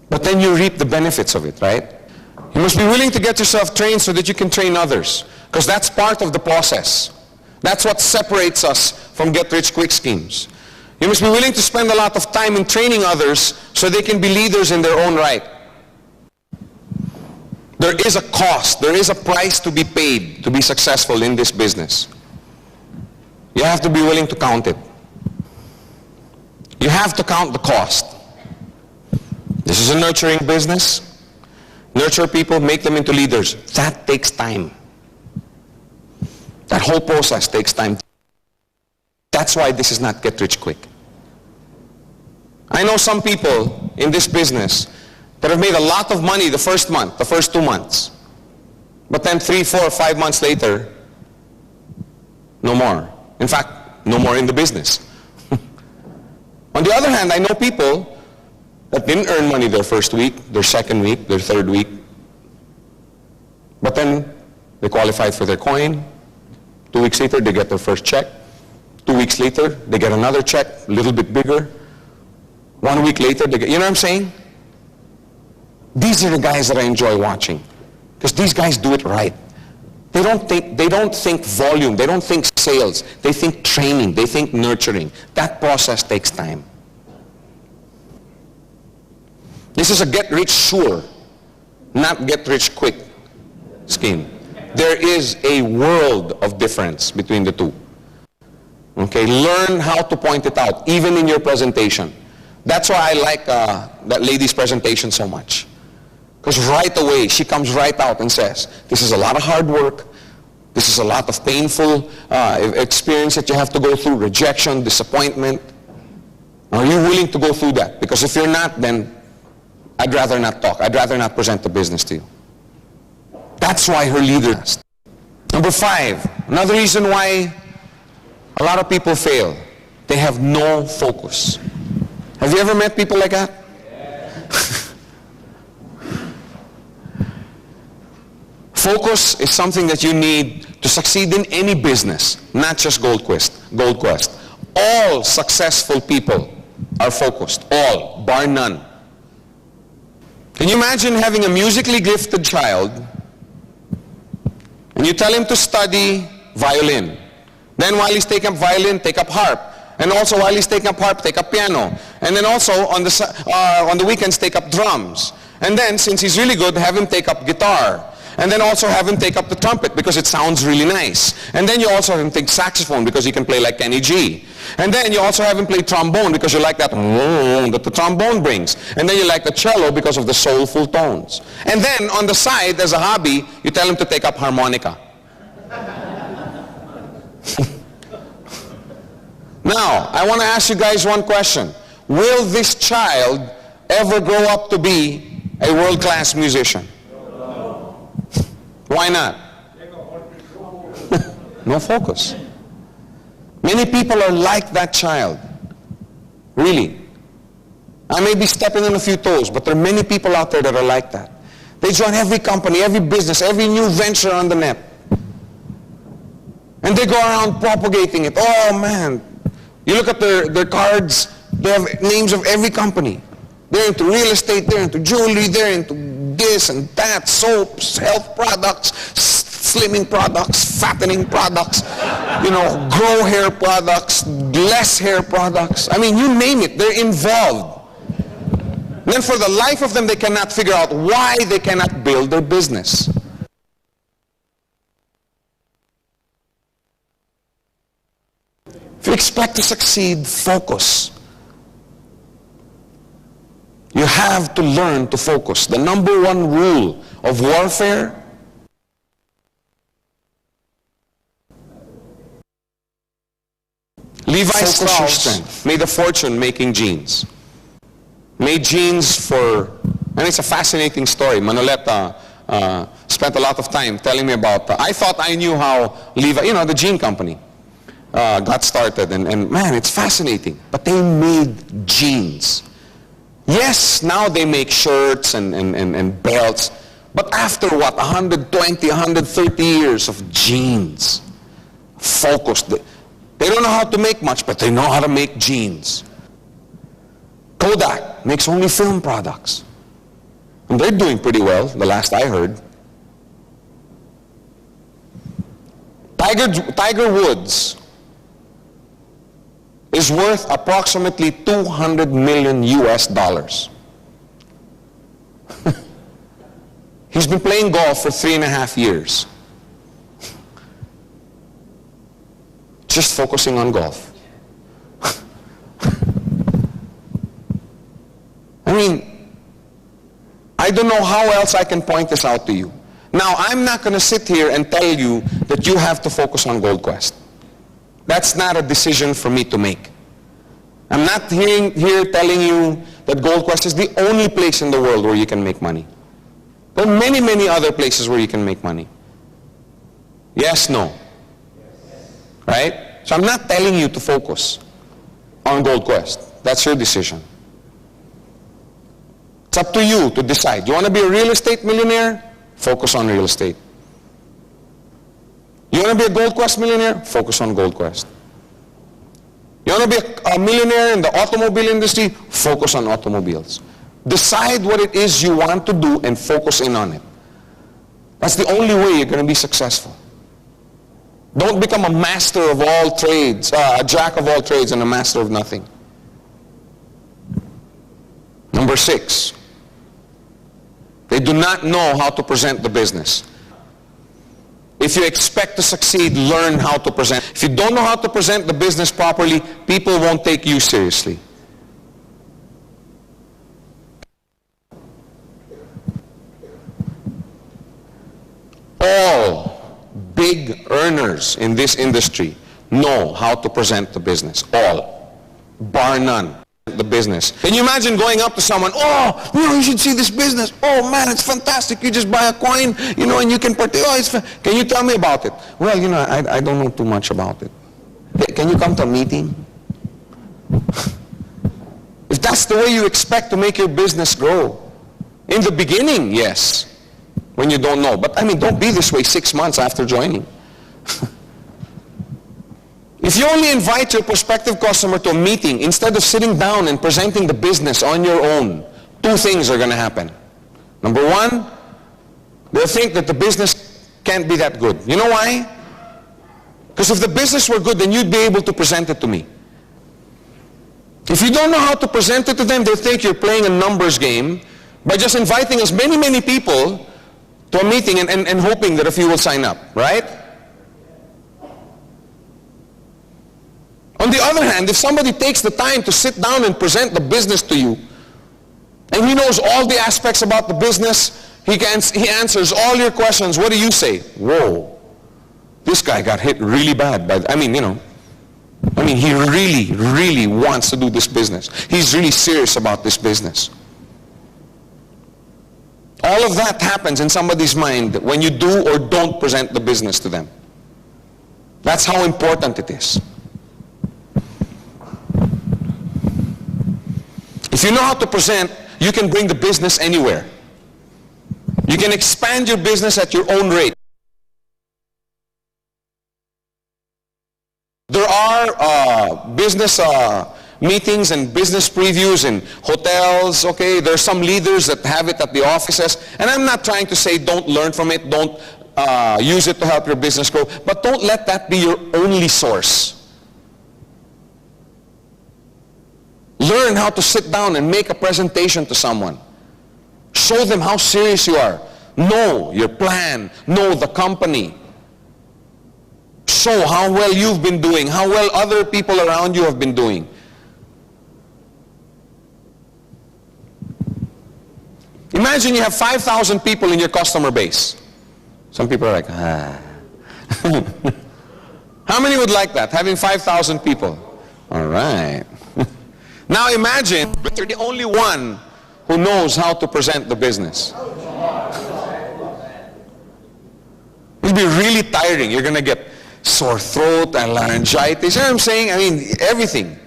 But then you reap the benefits of it, right? You must be willing to get yourself trained so that you can train others, because that's part of the process. That's what separates us from get-rich-quick schemes. You must be willing to spend a lot of time in training others so they can be leaders in their own right. There is a cost, there is a price to be paid to be successful in this business. You have to be willing to count it. You have to count the cost. This is a nurturing business. Nurture people, make them into leaders. That takes time. That whole process takes time. That's why this is not get rich quick. I know some people in this business that have made a lot of money the first month, the first 2 months. But then 3, 4, 5 months later, no more. In fact, no more in the business. On the other hand, I know people that didn't earn money their first week, their second week, their third week. But then they qualified for their coin. 2 weeks later, they get their first check. 2 weeks later, they get another check, a little bit bigger. 1 week later, they get, you know what I'm saying? These are the guys that I enjoy watching, because these guys do it right. They don't think volume, they don't think sales, they think training, they think nurturing. That process takes time. This is a get-rich-sure, not get-rich-quick scheme. There is a world of difference between the two. Okay, learn how to point it out, even in your presentation. That's why I like that lady's presentation so much. Because right away, she comes right out and says, this is a lot of hard work, this is a lot of painful experience that you have to go through, rejection, disappointment. Are you willing to go through that? Because if you're not, then I'd rather not talk. I'd rather not present the business to you. That's why her leader asked. Number 5, another reason why a lot of people fail. They have no focus. Have you ever met people like that? Yes. Focus is something that you need to succeed in any business, not just Gold Quest. All successful people are focused. All, bar none. Can you imagine having a musically gifted child and you tell him to study violin? Then while he's taking up violin, take up harp. And also while he's taking up harp, take up piano. And then also on the weekends, take up drums. And then, since he's really good, have him take up guitar. And then also have him take up the trumpet because it sounds really nice. And then you also have him take saxophone because he can play like Kenny G. And then you also have him play trombone because you like that that the trombone brings. And then you like the cello because of the soulful tones. And then on the side, as a hobby, you tell him to take up harmonica. Now, I want to ask you guys one question. Will this child ever grow up to be a world-class musician? Why not? No focus. Many people are like that child. Really. I may be stepping on a few toes, but there are many people out there that are like that. They join every company, every business, every new venture on the net. And they go around propagating it. Oh man. You look at their cards, they have names of every company. They're into real estate, they're into jewelry, they're into this and that, soaps, health products, slimming products, fattening products, grow hair products, less hair products. I mean, you name it, they're involved. Then for the life of them, they cannot figure out why they cannot build their business. If you expect to succeed, focus. You have to learn to focus. The number one rule of warfare Levi Strauss made a fortune making jeans. Made jeans for, and it's a fascinating story. Manoleta spent a lot of time telling me about, I thought I knew how Levi, you know, the jean company, got started. And man, it's fascinating. But they made jeans. Yes, now they make shirts and belts. But after what, 120, 130 years of jeans, focused. They don't know how to make much, but they know how to make jeans. Kodak makes only film products. And they're doing pretty well, the last I heard. Tiger Woods is worth approximately 200 million US dollars. He's been playing golf for 3.5 years. Just focusing on golf. I mean, I don't know how else I can point this out to you. Now, I'm not going to sit here and tell you that you have to focus on Gold Quest. That's not a decision for me to make. I'm not here telling you that Gold Quest is the only place in the world where you can make money. There are many, many other places where you can make money. Yes, no. Right? So I'm not telling you to focus on Gold Quest. That's your decision. It's up to you to decide. You want to be a real estate millionaire? Focus on real estate. You want to be a Gold Quest millionaire? Focus on Gold Quest. You want to be a millionaire in the automobile industry? Focus on automobiles. Decide what it is you want to do and focus in on it. That's the only way you're going to be successful. Don't become a master of all trades, a jack of all trades and a master of nothing. Number 6, they do not know how to present the business. If you expect to succeed, learn how to present. If you don't know how to present the business properly, people won't take you seriously. All big earners in this industry know how to present the business. All. Bar none. The business. Can you imagine going up to someone, oh, you know, you should see this business. Oh man, it's fantastic. You just buy a coin, you know, and you can partake. Oh, it's can you tell me about it? Well, you know, I don't know too much about it. Hey, can you come to a meeting? If that's the way you expect to make your business grow, in the beginning, yes, when you don't know. But I mean, don't be this way 6 months after joining. If you only invite your prospective customer to a meeting instead of sitting down and presenting the business on your own, 2 things are going to happen. Number 1, they'll think that the business can't be that good. You know why? Because if the business were good, then you'd be able to present it to me. If you don't know how to present it to them, they'll think you're playing a numbers game by just inviting as many people to a meeting and hoping that a few will sign up, right? On the other hand, if somebody takes the time to sit down and present the business to you, and he knows all the aspects about the business, he answers all your questions, what do you say? Whoa, this guy got hit really bad by, he really wants to do this business. He's really serious about this business. All of that happens in somebody's mind when you do or don't present the business to them. That's how important it is. If you know how to present, you can bring the business anywhere. You can expand your business at your own rate. There are business meetings and business previews in hotels, okay? There are some leaders that have it at the offices. And I'm not trying to say don't learn from it, don't use it to help your business grow, but don't let that be your only source. Learn how to sit down and make a presentation to someone. Show them how serious you are. Know your plan. Know the company. Show how well you've been doing, how well other people around you have been doing. Imagine you have 5,000 people in your customer base. Some people are like, ah. How many would like that, having 5,000 people? All right. Now imagine you're the only one who knows how to present the business. It'll be really tiring. You're going to get sore throat and laryngitis. You know what I'm saying? I mean, everything.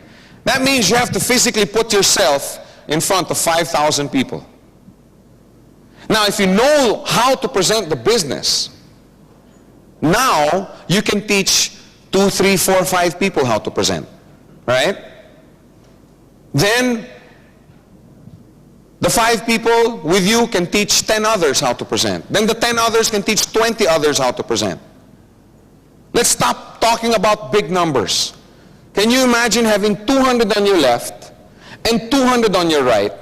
That means you have to physically put yourself in front of 5,000 people. Now, if you know how to present the business, now you can teach 2, 3, 4, 5 people how to present, right? Then the 5 people with you can teach 10 others how to present. Then the 10 others can teach 20 others how to present. Let's stop talking about big numbers. Can you imagine having 200 on your left and 200 on your right,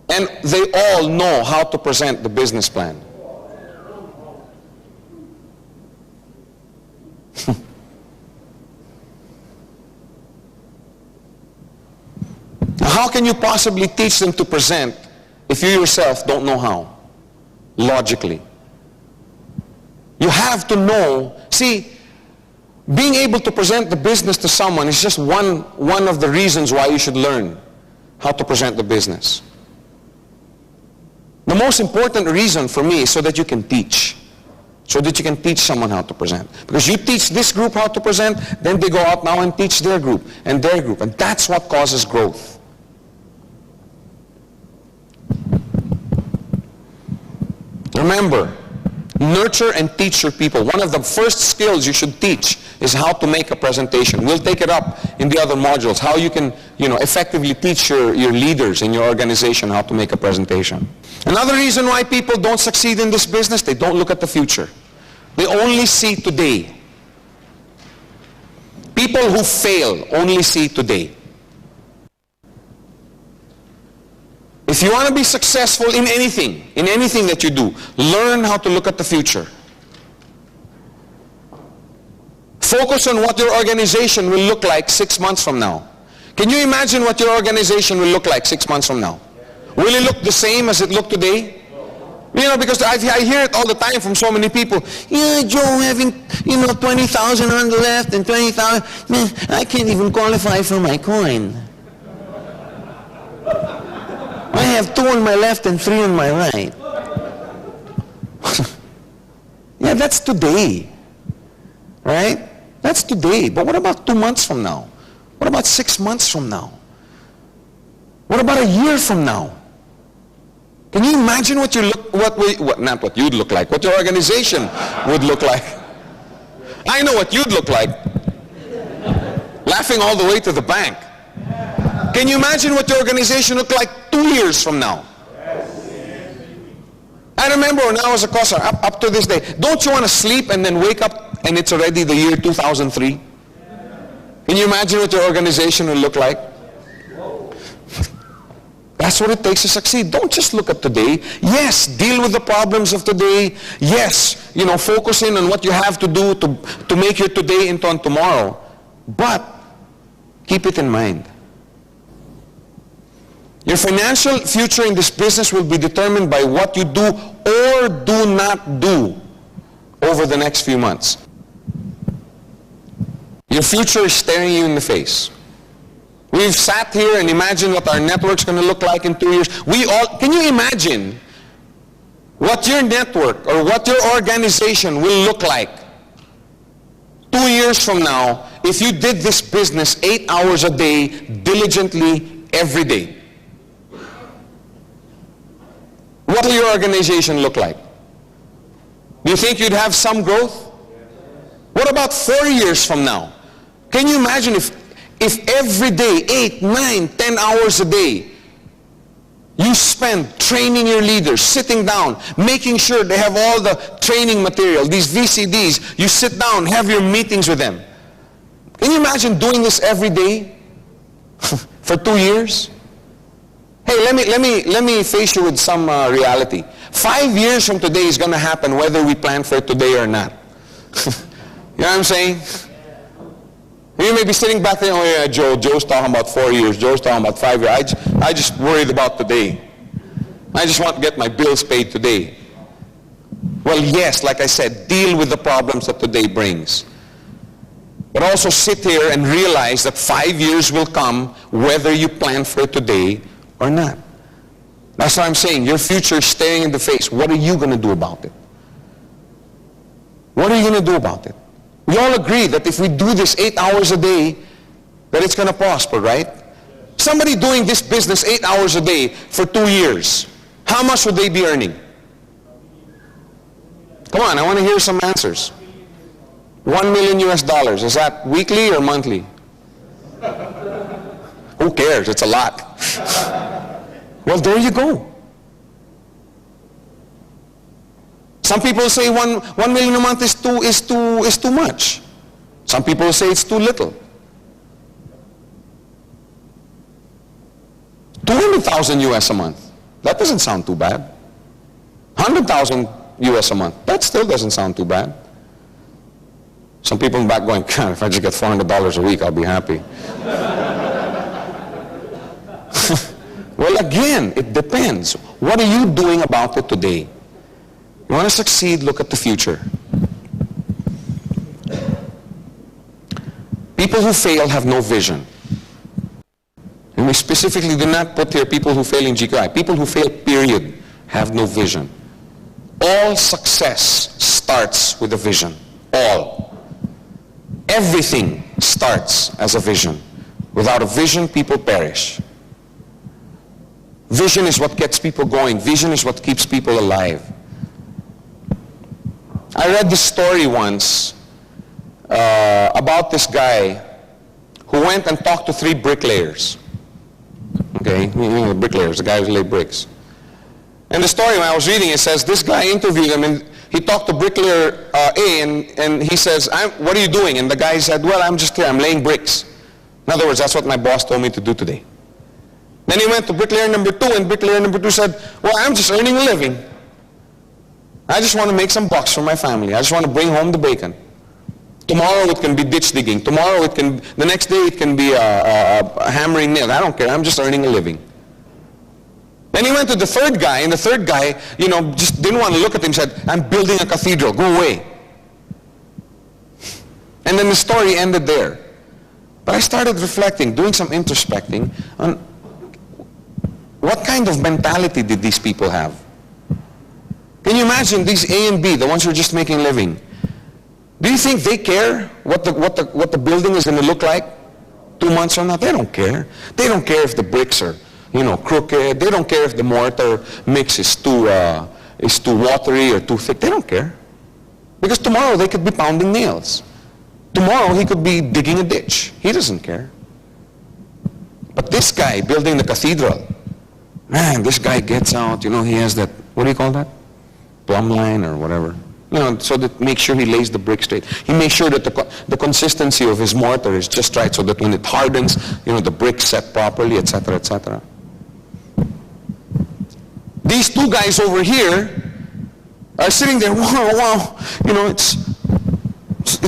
and they all know how to present the business plan? How can you possibly teach them to present if you yourself don't know how? Logically. You have to know. See, being able to present the business to someone is just one of the reasons why you should learn how to present the business. The most important reason for me is so that you can teach. So that you can teach someone how to present. Because you teach this group how to present, then they go out now and teach their group and their group. And that's what causes growth. Remember, nurture and teach your people. One of the first skills you should teach is how to make a presentation. We'll take it up in the other modules, how you can, effectively teach your leaders in your organization how to make a presentation. Another reason why people don't succeed in this business, they don't look at the future. They only see today. People who fail only see today. If you want to be successful in anything that you do, learn how to look at the future. Focus on what your organization will look like 6 months from now. Can you imagine what your organization will look like 6 months from now? Will it look the same as it looked today? Because I hear it all the time from so many people. Yeah, Joe, having, 20,000 on the left and 20,000, man, I can't even qualify for my coin. I have 2 on my left and 3 on my right. Yeah, that's today. Right? That's today. But what about 2 months from now? What about 6 months from now? What about a year from now? Can you imagine what you look, not what you'd look like, what your organization would look like? I know what you'd look like. Laughing all the way to the bank. Can you imagine what your organization looked like 2 years from now? I remember when I was a COSAR, up to this day, don't you want to sleep and then wake up and it's already the year 2003? Can you imagine what your organization will look like? That's what it takes to succeed. Don't just look at today. Yes, deal with the problems of today. Yes, focus in on what you have to do to make your today into on tomorrow. But keep it in mind. Your financial future in this business will be determined by what you do or do not do over the next few months. Your future is staring you in the face. We've sat here and imagined what our network's going to look like in 2 years. Can you imagine what your network or what your organization will look like 2 years from now if you did this business 8 hours a day, diligently, every day? What will your organization look like? Do you think you'd have some growth? What about 4 years from now? Can you imagine if every day, 8, 9, 10 hours a day, you spend training your leaders, sitting down, making sure they have all the training material, these VCDs, you sit down, have your meetings with them. Can you imagine doing this every day For 2 years? Hey, let me face you with some reality. 5 years from today is going to happen whether we plan for it today or not. You know what I'm saying? You may be sitting back there, oh yeah, Joe's talking about 4 years, Joe's talking about 5 years. I just worried about today. I just want to get my bills paid today. Well, yes, like I said, deal with the problems that today brings. But also sit here and realize that 5 years will come whether you plan for it today or not. That's what I'm saying. Your future is staring in the face. What are you going to do about it? What are you going to do about it? We all agree that if we do this 8 hours a day, that it's going to prosper, right? Somebody doing this business 8 hours a day for 2 years, how much would they be earning? Come on, I want to hear some answers. 1 million US dollars. Is that weekly or monthly? Who cares? It's a lot. Well, there you go. Some people say 1 million a month is too much. Some people say it's too little. 200,000 US a month. That doesn't sound too bad. 100,000 US a month. That still doesn't sound too bad. Some people in the back going, God, if I just get $400 a week, I'll be happy. Well, again, it depends. What are you doing about it today? You want to succeed, look at the future. People who fail have no vision. And we specifically do not put here people who fail in GQI. People who fail, period, have no vision. All success starts with a vision. All. Everything starts as a vision. Without a vision, people perish. Vision is what gets people going. Vision is what keeps people alive. I read this story once about this guy who went and talked to 3 bricklayers. Okay, you know the bricklayers, the guys who lay bricks. And the story, when I was reading, it says this guy interviewed him and he talked to bricklayer A and he says, what are you doing? And the guy said, well, I'm just here, I'm laying bricks. In other words, that's what my boss told me to do today. Then he went to bricklayer number 2 and bricklayer number 2 said, well, I'm just earning a living. I just want to make some bucks for my family. I just want to bring home the bacon. Tomorrow it can be ditch digging. Tomorrow it can, the next day it can be hammering nails. I don't care. I'm just earning a living. Then he went to the 3rd guy, and the 3rd guy, you know, just didn't want to look at him, said, I'm building a cathedral. Go away. And then the story ended there. But I started reflecting, doing some introspecting on what kind of mentality did these people have? Can you imagine these A and B, the ones who are just making a living? Do you think they care what the building is going to look like 2 months from now? They don't care. They don't care if the bricks are, you know, crooked. They don't care if the mortar mix is too watery or too thick. They don't care. Because tomorrow they could be pounding nails. Tomorrow he could be digging a ditch. He doesn't care. But this guy building the cathedral, man, this guy gets out, you know, he has that, what do you call that? Plumb line or whatever. You know, so that make sure he lays the brick straight. He makes sure that the consistency of his mortar is just right so that when it hardens, you know, the brick's set properly, etc., etc. These 2 guys over here are sitting there, wow, you know, it's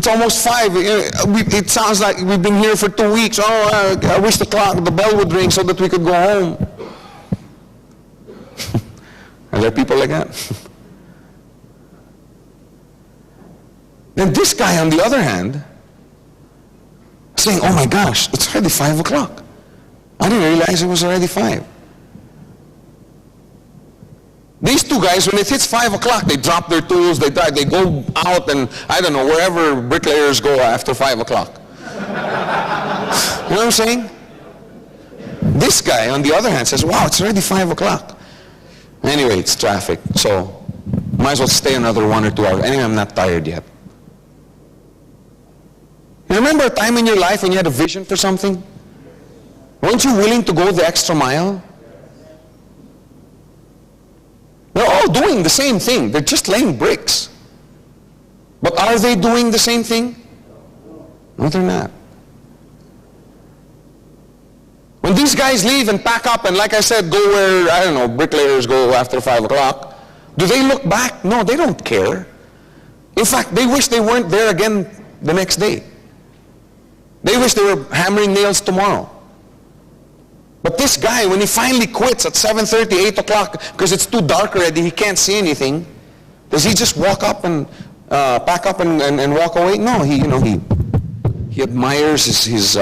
almost 5. It sounds like we've been here for 2 weeks. Oh, I wish the bell would ring so that we could go home. Are there people like that? Then this guy, on the other hand, saying, oh my gosh, it's already 5 o'clock. I didn't realize it was already 5. These 2 guys, when it hits 5 o'clock, they drop their tools, they go out and, I don't know, wherever bricklayers go after 5 o'clock. You know what I'm saying? This guy, on the other hand, says, wow, it's already 5 o'clock. Anyway, it's traffic, so might as well stay another 1 or 2 hours. Anyway, I'm not tired yet. You remember a time in your life when you had a vision for something? Weren't you willing to go the extra mile? They're all doing the same thing. They're just laying bricks. But are they doing the same thing? No, they're not. When these guys leave and pack up and, like I said, go where, I don't know, bricklayers go after 5 o'clock, do they look back? No, they don't care. In fact, they wish they weren't there again the next day. They wish they were hammering nails tomorrow. But this guy, when he finally quits at 7:30, 8 o'clock, because it's too dark already, he can't see anything, does he just walk up and pack up and walk away? No, he admires his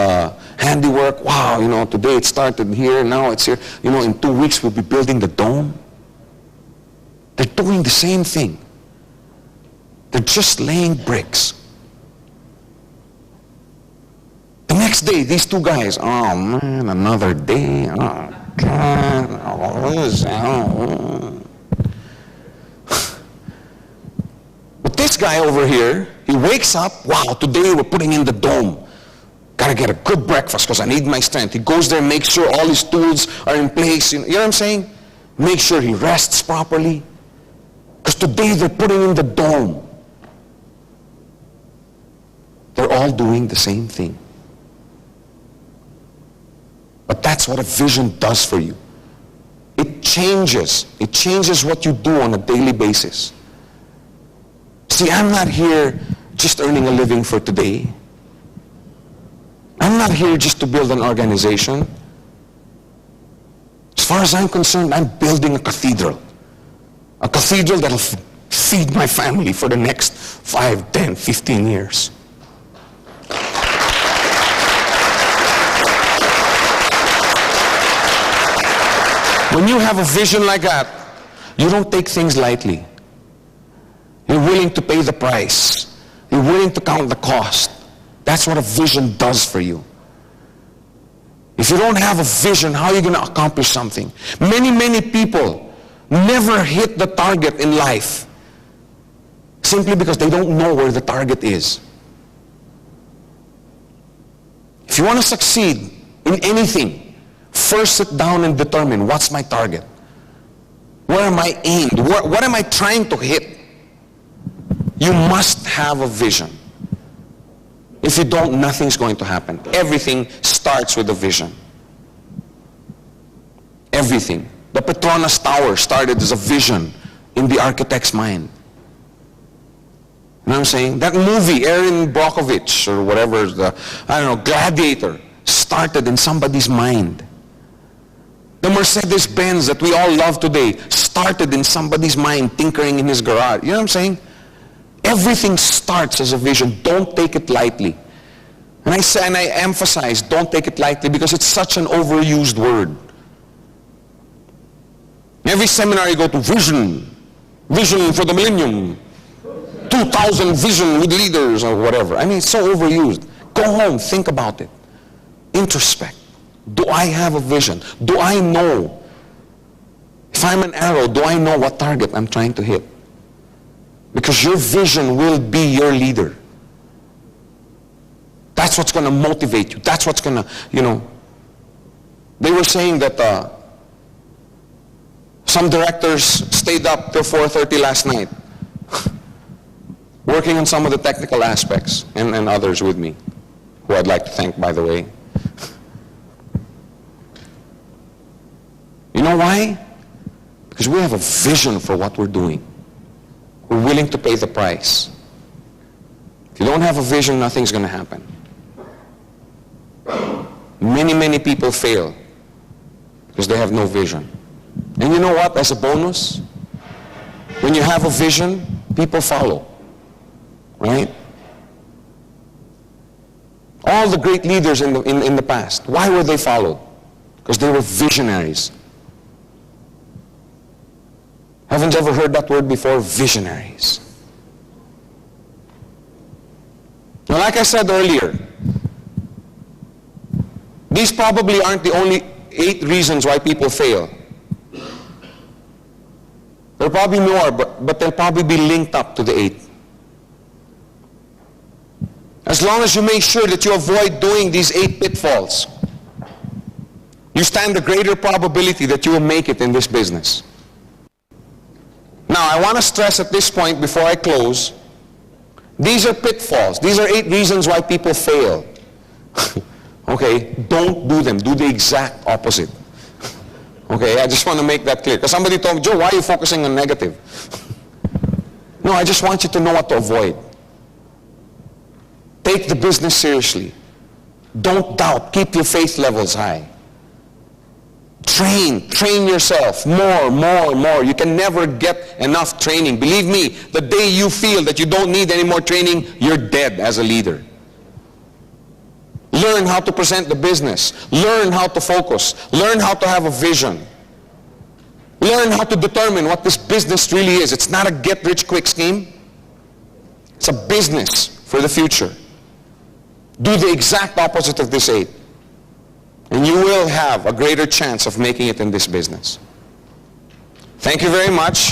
handiwork. Wow, today it started here, now it's here. In 2 weeks we'll be building the dome. They're doing the same thing. They're just laying bricks. The next day, these two guys, oh man, another day. Oh God. But this guy over here, he wakes up, wow, today we're putting in the dome. Gotta get a good breakfast because I need my strength. He goes there, makes sure all his tools are in place. You know what I'm saying? Make sure he rests properly. Because today they're putting in the dome. They're all doing the same thing. But that's what a vision does for you. It changes what you do on a daily basis. See, I'm not here just earning a living for today. I'm not here just to build an organization. As far as I'm concerned, I'm building a cathedral. A cathedral that'll feed my family for the next 5, 10, 15 years. When you have a vision like that, you don't take things lightly. You're willing to pay the price. You're willing to count the cost. That's what a vision does for you. If you don't have a vision, how are you going to accomplish something? Many people never hit the target in life simply because they don't know where the target is. If you want to succeed in anything, first sit down and determine, what's my target? Where am I aimed? What am I trying to hit? You must have a vision. If you don't, nothing's going to happen. Everything starts with a vision. Everything. The Petronas Tower started as a vision in the architect's mind. You know what I'm saying? That movie, Erin Brockovich, or whatever, Gladiator, started in somebody's mind. The Mercedes-Benz that we all love today started in somebody's mind, tinkering in his garage. You know what I'm saying? Everything starts as a vision. Don't take it lightly. And I emphasize, don't take it lightly because it's such an overused word. Every seminar you go to, vision for the millennium, 2000 vision with leaders or whatever. I mean, it's so overused. Go home, think about it. Introspect. Do I have a vision? Do I know? If I'm an arrow, do I know what target I'm trying to hit? Because your vision will be your leader. That's what's going to motivate you. That's what's going to, They were saying that some directors stayed up till 4:30 last night working on some of the technical aspects, and others with me, who I'd like to thank, by the way. You know why? Because we have a vision for what we're doing. We're willing to pay the price. If you don't have a vision, nothing's going to happen. Many people fail because they have no vision. And you know what? As a bonus, when you have a vision, people follow. Right? All the great leaders in the past, why were they followed? Because they were visionaries. Haven't you ever heard that word before? Visionaries. Now, like I said earlier, these probably aren't the only 8 reasons why people fail. There are probably more, but they'll probably be linked up to the 8. As long as you make sure that you avoid doing these 8 pitfalls, you stand a greater probability that you will make it in this business. Now, I want to stress at this point before I close, these are pitfalls. These are 8 reasons why people fail. Okay, don't do them. Do the exact opposite. Okay, I just want to make that clear. Because somebody told me, Joe, why are you focusing on negative? No, I just want you to know what to avoid. Take the business seriously. Don't doubt. Keep your faith levels high. Train yourself more. You can never get enough training. Believe me, the day you feel that you don't need any more training, you're dead as a leader. Learn how to present the business. Learn how to focus. Learn how to have a vision. Learn how to determine what this business really is. It's not a get-rich-quick scheme. It's a business for the future. Do the exact opposite of this 8. And you will have a greater chance of making it in this business. Thank you very much.